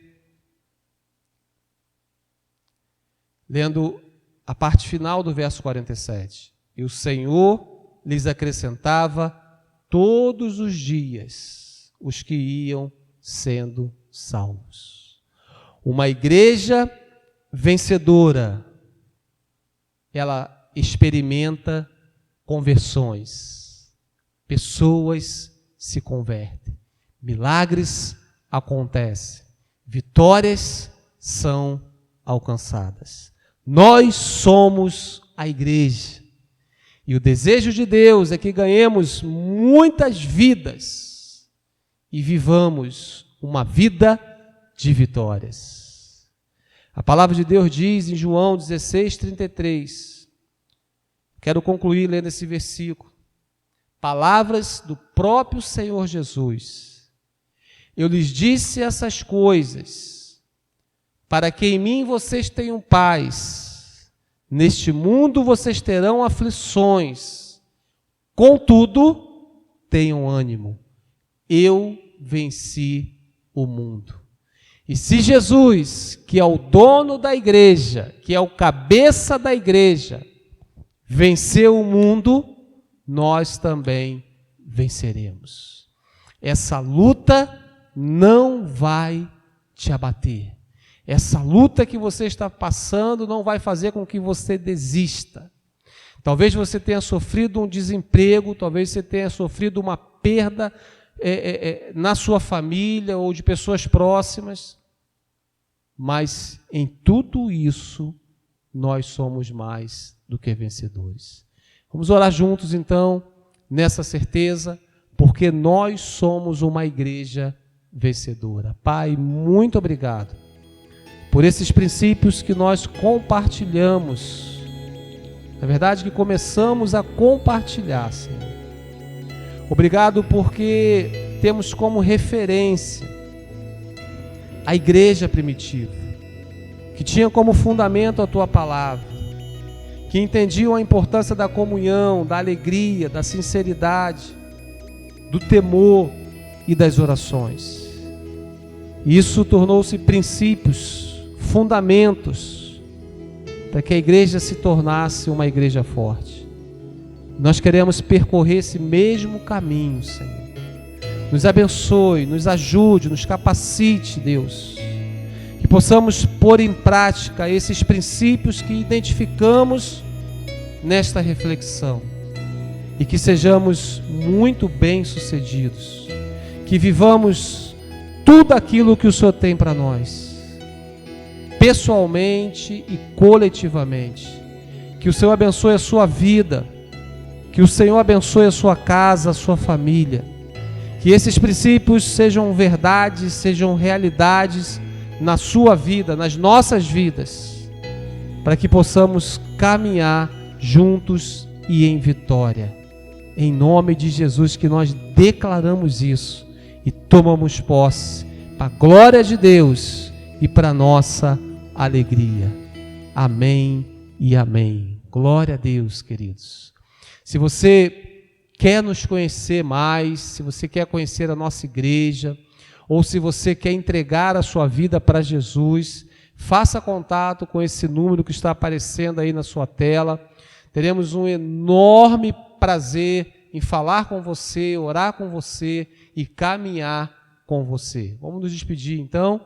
lendo a parte final do verso 47. E o Senhor lhes acrescentava todos os dias os que iam sendo salvos. Uma igreja vencedora, ela experimenta conversões. Pessoas se convertem. Milagres acontecem. Vitórias são alcançadas. Nós somos a igreja. E o desejo de Deus é que ganhemos muitas vidas e vivamos uma vida de vitórias. A palavra de Deus diz em João 16:33. Quero concluir lendo esse versículo. Palavras do próprio Senhor Jesus. Eu lhes disse essas coisas, para que em mim vocês tenham paz. Neste mundo vocês terão aflições. Contudo, tenham ânimo. Eu venci o mundo. E se Jesus, que é o dono da igreja, que é o cabeça da igreja, venceu o mundo, nós também venceremos. Essa luta não vai te abater. Essa luta que você está passando não vai fazer com que você desista. Talvez você tenha sofrido um desemprego, talvez você tenha sofrido uma perda na sua família ou de pessoas próximas, mas em tudo isso nós somos mais do que vencedores. Vamos orar juntos então, nessa certeza, porque nós somos uma igreja vencedora. Pai, muito obrigado por esses princípios que nós compartilhamos. Na verdade, que começamos a compartilhar, Senhor. Obrigado porque temos como referência a igreja primitiva, que tinha como fundamento a Tua palavra, que entendiam a importância da comunhão, da alegria, da sinceridade, do temor e das orações. Isso tornou-se princípios, fundamentos, para que a igreja se tornasse uma igreja forte. Nós queremos percorrer esse mesmo caminho, Senhor. Nos abençoe, nos ajude, nos capacite, Deus. Que possamos pôr em prática esses princípios que identificamos nesta reflexão. E que sejamos muito bem-sucedidos. Que vivamos tudo aquilo que o Senhor tem para nós, pessoalmente e coletivamente. Que o Senhor abençoe a sua vida. Que o Senhor abençoe a sua casa, a sua família. Que esses princípios sejam verdades, sejam realidades na sua vida, nas nossas vidas, para que possamos caminhar juntos e em vitória. Em nome de Jesus que nós declaramos isso e tomamos posse para a glória de Deus e para a nossa alegria. Amém e amém. Glória a Deus, queridos. Se você quer nos conhecer mais, se você quer conhecer a nossa igreja, ou se você quer entregar a sua vida para Jesus, faça contato com esse número que está aparecendo aí na sua tela. Teremos um enorme prazer em falar com você, orar com você e caminhar com você. Vamos nos despedir então.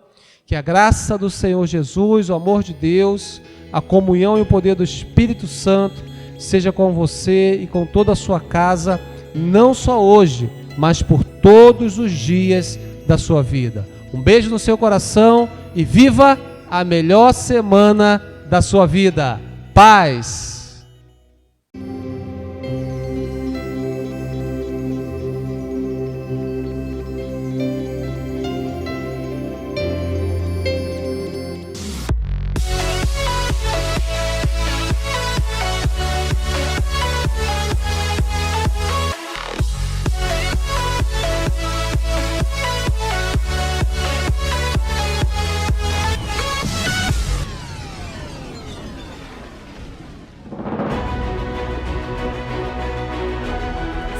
Que a graça do Senhor Jesus, o amor de Deus, a comunhão e o poder do Espírito Santo seja com você e com toda a sua casa, não só hoje, mas por todos os dias da sua vida. Um beijo no seu coração e viva a melhor semana da sua vida. Paz!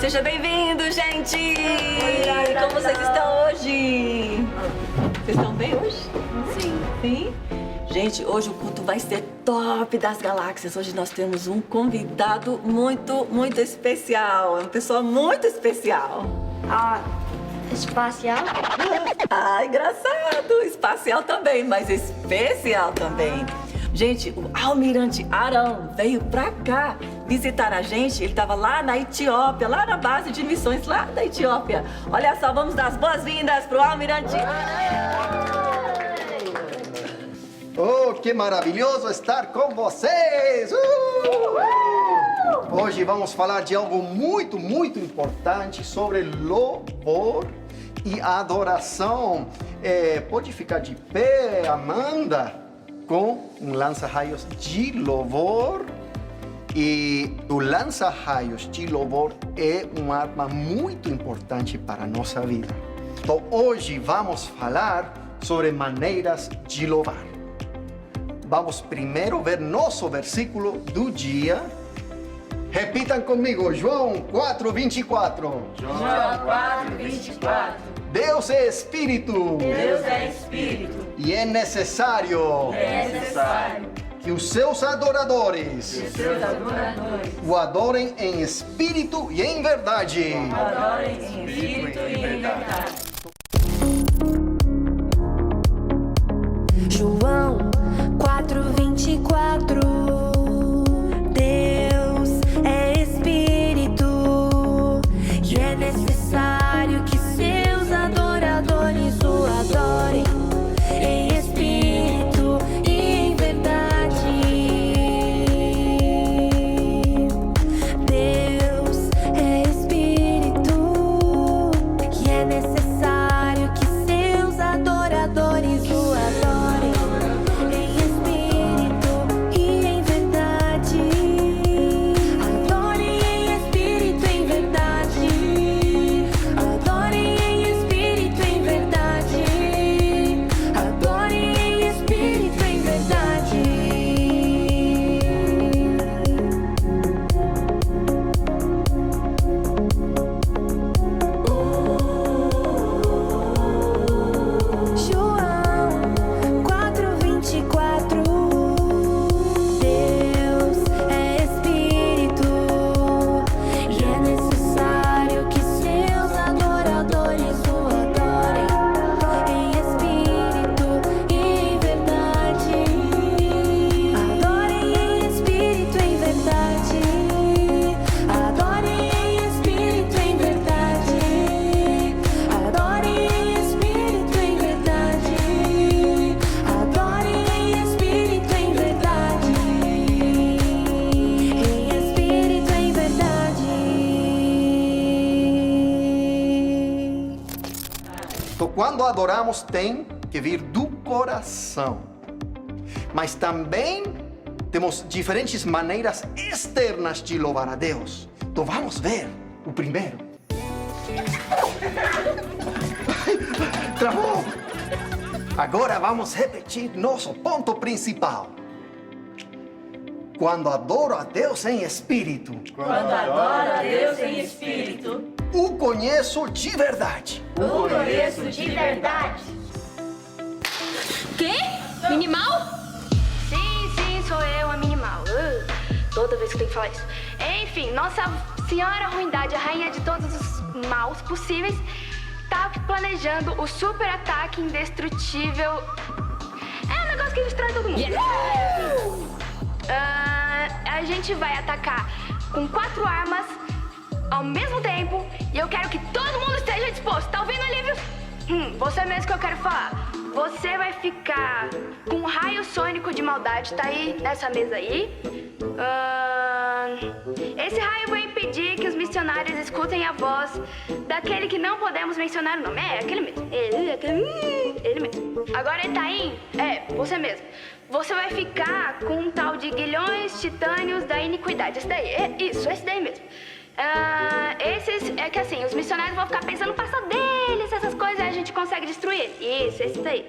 Seja bem-vindo, gente! Como vocês estão hoje? Vocês estão bem hoje? Sim. Sim? Gente, hoje o culto vai ser top das galáxias. Hoje nós temos um convidado muito especial. É uma pessoa muito especial. Espacial? Ah, engraçado! Espacial também, mas especial também. Gente, o Almirante Arão veio pra cá visitar a gente. Ele estava lá na Etiópia, lá na base de missões lá da Etiópia. Olha só, vamos dar as boas-vindas pro Almirante Arão! Oh, que maravilhoso estar com vocês! Hoje vamos falar de algo muito importante sobre louvor e adoração. Pode ficar de pé, Amanda, com um lança-raios de louvor. E o lança-raios de louvor é uma arma muito importante para a nossa vida. Então, hoje vamos falar sobre maneiras de louvar. Vamos primeiro ver nosso versículo do dia. Repitam comigo, João 4:24. João 4:24. Deus é Espírito. Deus é Espírito. E é necessário que os seus adoradores o adorem em espírito e em verdade. Adorem em espírito e em verdade. João 4:24. Deus é Espírito e é necessário que seus adoradores o adorem em espírito e em verdade. Deus é Espírito e é necessário que seus adoradores o adorem em espírito e em verdade. Adorem em espírito e em verdade. Adorem em espírito e em verdade. Adorem em espírito e em verdade. João 4:24. Deus é Espírito e é necessário que seus adoradores o adorem em espírito e em verdade. Adorem em espírito e em verdade. Adorem em espírito e em verdade. Adorem em espírito e em verdade. Adorem em espírito e em verdade. Em espírito e em verdade. Então, quando adoramos, tem que vir do coração. Mas também temos diferentes maneiras externas de louvar a Deus. Então, vamos ver o primeiro. Travou! Agora vamos repetir nosso ponto principal. Quando adoro a Deus em espírito, Quando adoro a Deus em espírito, o conheço de verdade. o conheço de verdade. Quê? Minimal? Sim, sou eu, a Minimal. Toda vez que tem que falar isso. Enfim, Nossa Senhora Ruindade, a rainha de todos os maus possíveis, tá planejando o super ataque indestrutível. É um negócio que destrói todo mundo. A gente vai atacar com 4 armas ao mesmo tempo e eu quero que todo mundo esteja disposto. Tá ouvindo, Olívio? Você mesmo que eu quero falar. Você vai ficar com um raio sônico de maldade, tá aí nessa mesa aí. Esse raio vai impedir que os missionários escutem a voz daquele que não podemos mencionar o nome. É, aquele mesmo. Ele mesmo. Agora, Etaim, você mesmo. Você vai ficar com um tal de guilhões titânios da iniquidade. Esse daí, esse daí mesmo. Esses é que assim, os missionários vão ficar pensando no passado deles, essas coisas, e a gente consegue destruir ele. Isso, esse daí.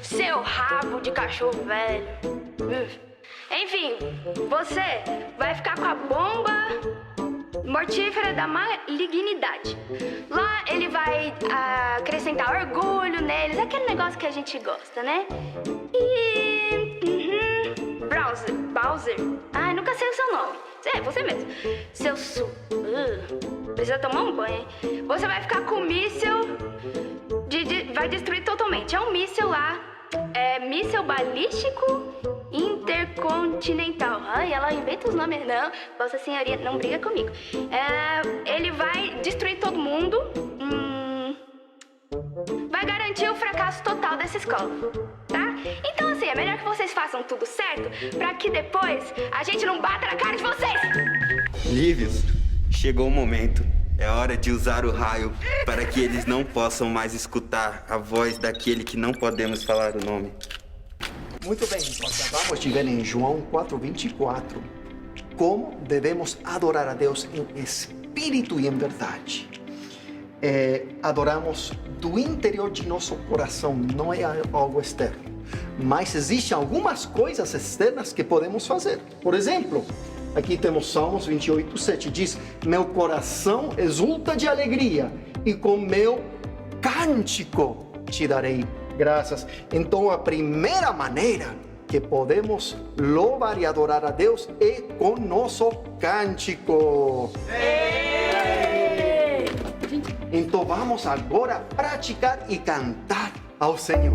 Seu rabo de cachorro velho. Enfim, você vai ficar com a bomba mortífera da malignidade. Lá ele vai acrescentar orgulho neles, aquele negócio que a gente gosta, né? E... Bowser. Ai, nunca sei o seu nome. É, você mesmo. Precisa tomar um banho, hein? Você vai ficar com o míssil... vai destruir totalmente. É um míssil lá. É míssil balístico intercontinental. Ai, ela inventa os nomes. Não, Vossa Senhoria, não briga comigo. Ele vai destruir todo mundo. Vai garantir o fracasso total dessa escola, tá? Então, assim, é melhor que vocês façam tudo certo pra que depois a gente não bata na cara de vocês. Lívios, chegou o momento. É hora de usar o raio para que eles não possam mais escutar a voz daquele que não podemos falar o nome. Muito bem, nós acabamos de ver em João 4:24 como devemos adorar a Deus em espírito e em verdade. Adoramos do interior de nosso coração, não é algo externo. Mas existem algumas coisas externas que podemos fazer. Por exemplo, aqui temos Salmos 28:7, diz: meu coração exulta de alegria e com meu cântico te darei graças. Então a primeira maneira que podemos louvar e adorar a Deus é com nosso cântico. Então vamos agora praticar e cantar ao Senhor.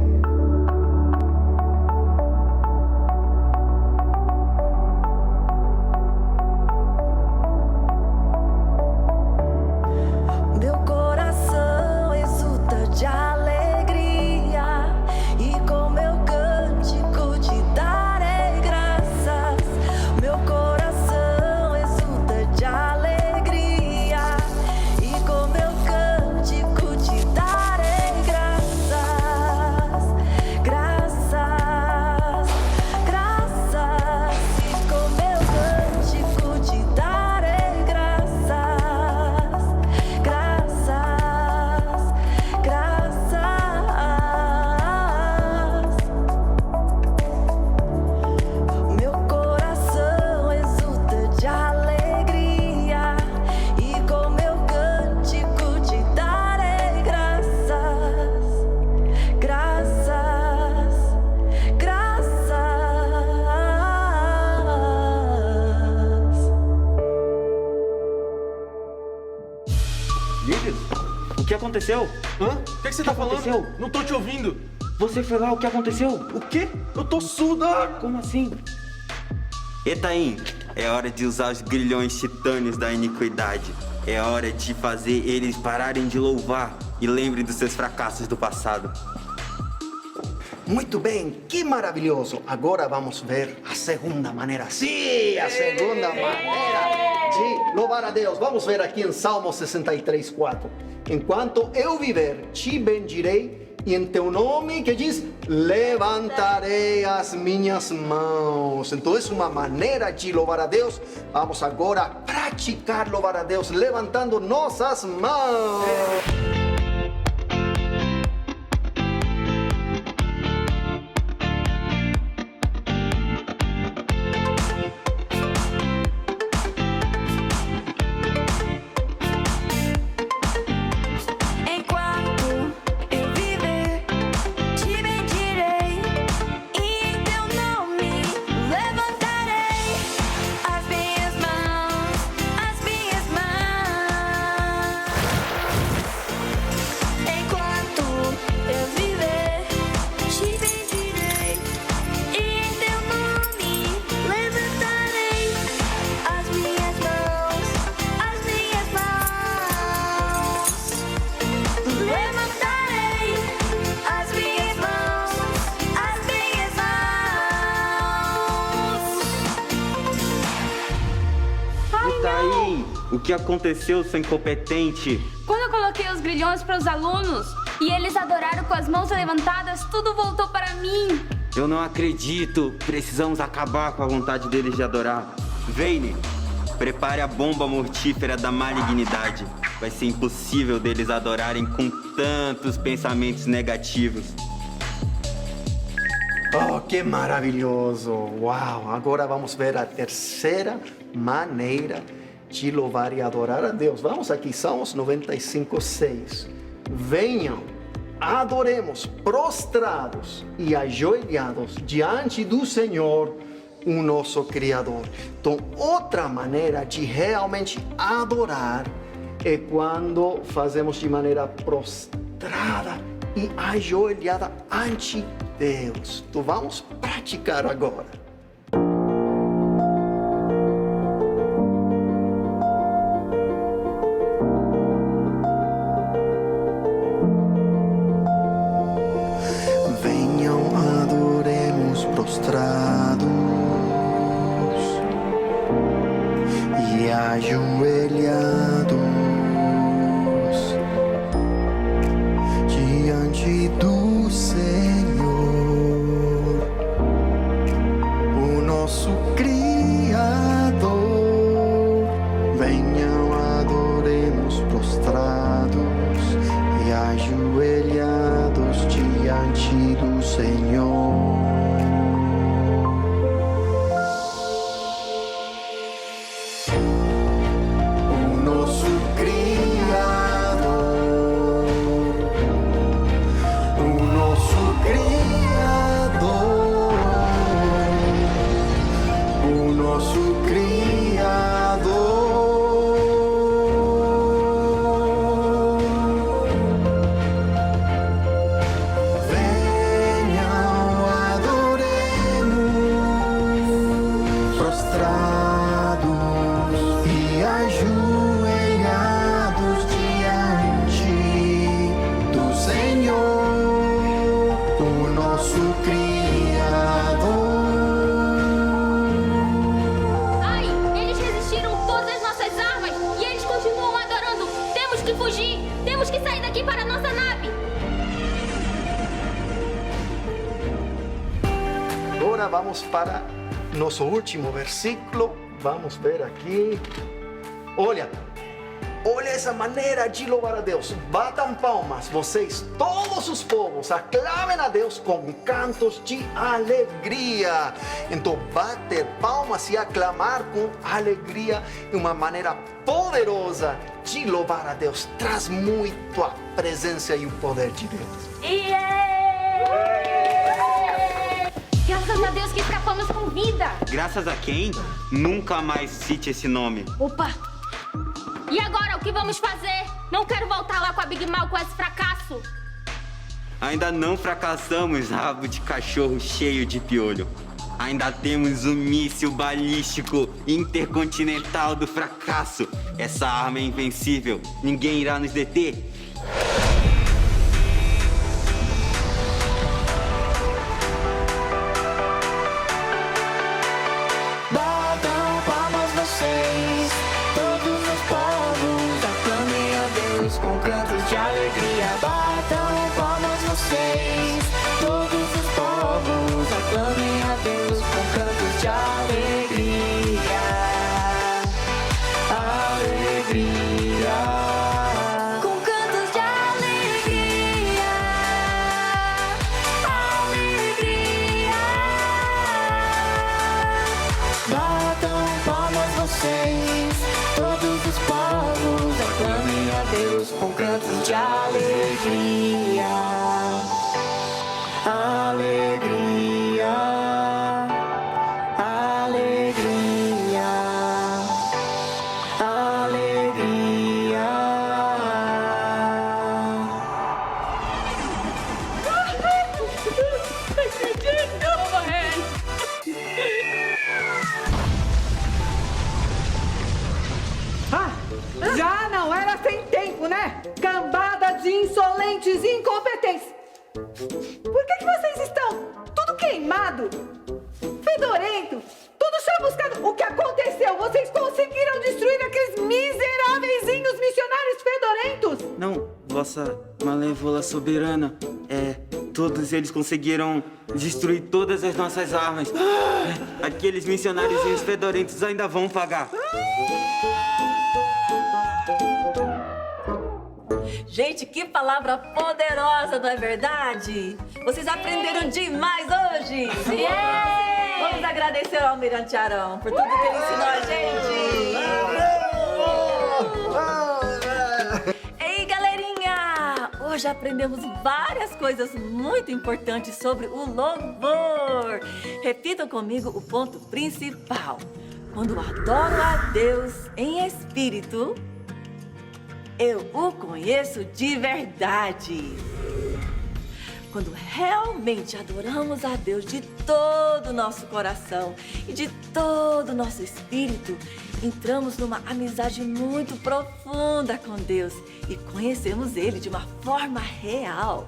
Meu coração exulta de alegria e com meu cântico te darei graças. Meu coração exulta de alegria e com meu cântico te darei graças. Graças, graças. E com meu cântico te darei graças. Graças, graças. Meu coração exulta de alegria e com meu cântico te darei graças. Graças, graças. Lívios, o que aconteceu? Hã? O que você tá falando? aconteceu? Não tô te ouvindo. Você foi lá, o que aconteceu? O quê? Eu tô surdo. Como assim? Etaim, é hora de usar os grilhões titânios da iniquidade. É hora de fazer eles pararem de louvar e lembrem dos seus fracassos do passado. Muito bem, que maravilhoso! Agora vamos ver a segunda maneira. Sim, a segunda maneira de louvar a Deus. Vamos ver aqui em Salmo 63:4. Enquanto eu viver, te bendirei, e em teu nome, que diz, levantarei as minhas mãos. Então, é uma maneira de louvar a Deus. Vamos agora praticar louvar a Deus, levantando nossas mãos. Enquanto eu viver, te bendirei e em teu nome levantarei as minhas mãos, as minhas mãos. Enquanto eu viver, te bendirei e em teu nome levantarei as minhas mãos, as minhas mãos. Levantarei as minhas mãos, as minhas mãos. Etaim, o que aconteceu, seu incompetente? Quando eu coloquei os grilhões para os alunos e eles adoraram com as mãos levantadas, tudo voltou para mim. Eu não acredito. Precisamos acabar com a vontade deles de adorar. Vayne, prepare a bomba mortífera da malignidade. Vai ser impossível deles adorarem com tantos pensamentos negativos. Oh, que maravilhoso! Uau! Agora vamos ver a terceira maneira de louvar e adorar a Deus. Vamos aqui, Salmos 95:6. Venham, adoremos prostrados e ajoelhados diante do Senhor, o nosso Criador. Então, outra maneira de realmente adorar é quando fazemos de maneira prostrada e ajoelhada ante Deus. Então, vamos praticar agora. Prostrados e ajoelhados diante do Senhor, o nosso Criador. Venham, adoremos prostrados e ajoelhados diante do Senhor. Agora vamos para nosso último versículo. Vamos ver aqui. Olha essa maneira de louvar a Deus. Batam palmas, vocês, todos os povos, aclamem a Deus com cantos de alegria. Então, bater palmas e aclamar com alegria é uma maneira poderosa de louvar a Deus. Traz muito a presença e o poder de Deus. Graças a Deus que escapamos com vida. Graças a quem? Nunca mais cite esse nome. Opa! E agora, o que vamos fazer? Não quero voltar lá com a Big Mal com esse fracasso. Ainda não fracassamos, rabo de cachorro cheio de piolho. Ainda temos o míssil balístico intercontinental do fracasso. Essa arma é invencível. Ninguém irá nos deter. Batam palmas vocês, todos os povos, aclamem a Deus com cantos de alegria. Batam palmas vocês, todos os povos, aclamem a Deus com cantos de alegria. Alegria. Com cantos de alegria. Alegria. Batam palmas vocês, todos os povos, aclamem a Deus com cantos de alegria. Alegria. Alegria. Alegria. Já não era sem tempo, né? Cambada de insolentes e incompetentes. Por que vocês estão tudo queimado, fedorento, tudo chamuscado? O que aconteceu? Vocês conseguiram destruir aqueles miseráveis missionários fedorentos? Não, vossa malévola soberana. Todos eles conseguiram destruir todas as nossas armas. Aqueles missionários fedorentos ainda vão pagar. Gente, que palavra poderosa, não é verdade? Vocês aprenderam demais hoje! Vamos agradecer ao Almirante Arão por tudo que ele ensinou a gente! hoje aprendemos várias coisas muito importantes sobre o louvor. Repitam comigo o ponto principal. Quando adoro a Deus em espírito, eu o conheço de verdade. Quando realmente adoramos a Deus de todo o nosso coração e de todo o nosso espírito, entramos numa amizade muito profunda com Deus e conhecemos Ele de uma forma real.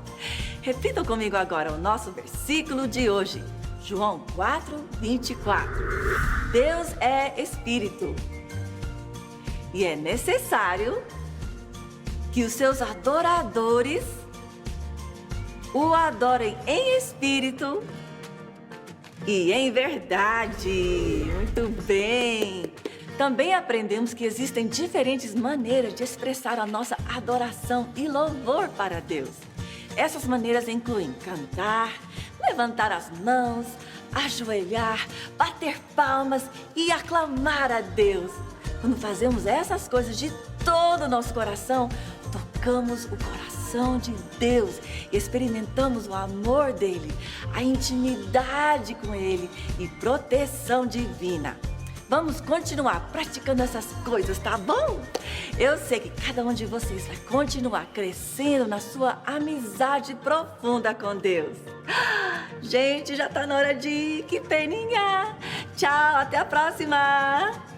Repitam comigo agora o nosso versículo de hoje, João 4:24. Deus é espírito e é necessário que os seus adoradores o adorem em espírito e em verdade. Muito bem! Também aprendemos que existem diferentes maneiras de expressar a nossa adoração e louvor para Deus. Essas maneiras incluem cantar, levantar as mãos, ajoelhar, bater palmas e aclamar a Deus. Quando fazemos essas coisas de todo o nosso coração, tocamos o coração de Deus e experimentamos o amor dele, a intimidade com ele e proteção divina. Vamos continuar praticando essas coisas, tá bom? Eu sei que cada um de vocês vai continuar crescendo na sua amizade profunda com Deus. Gente, já tá na hora de ir, que peninha! Tchau, até a próxima!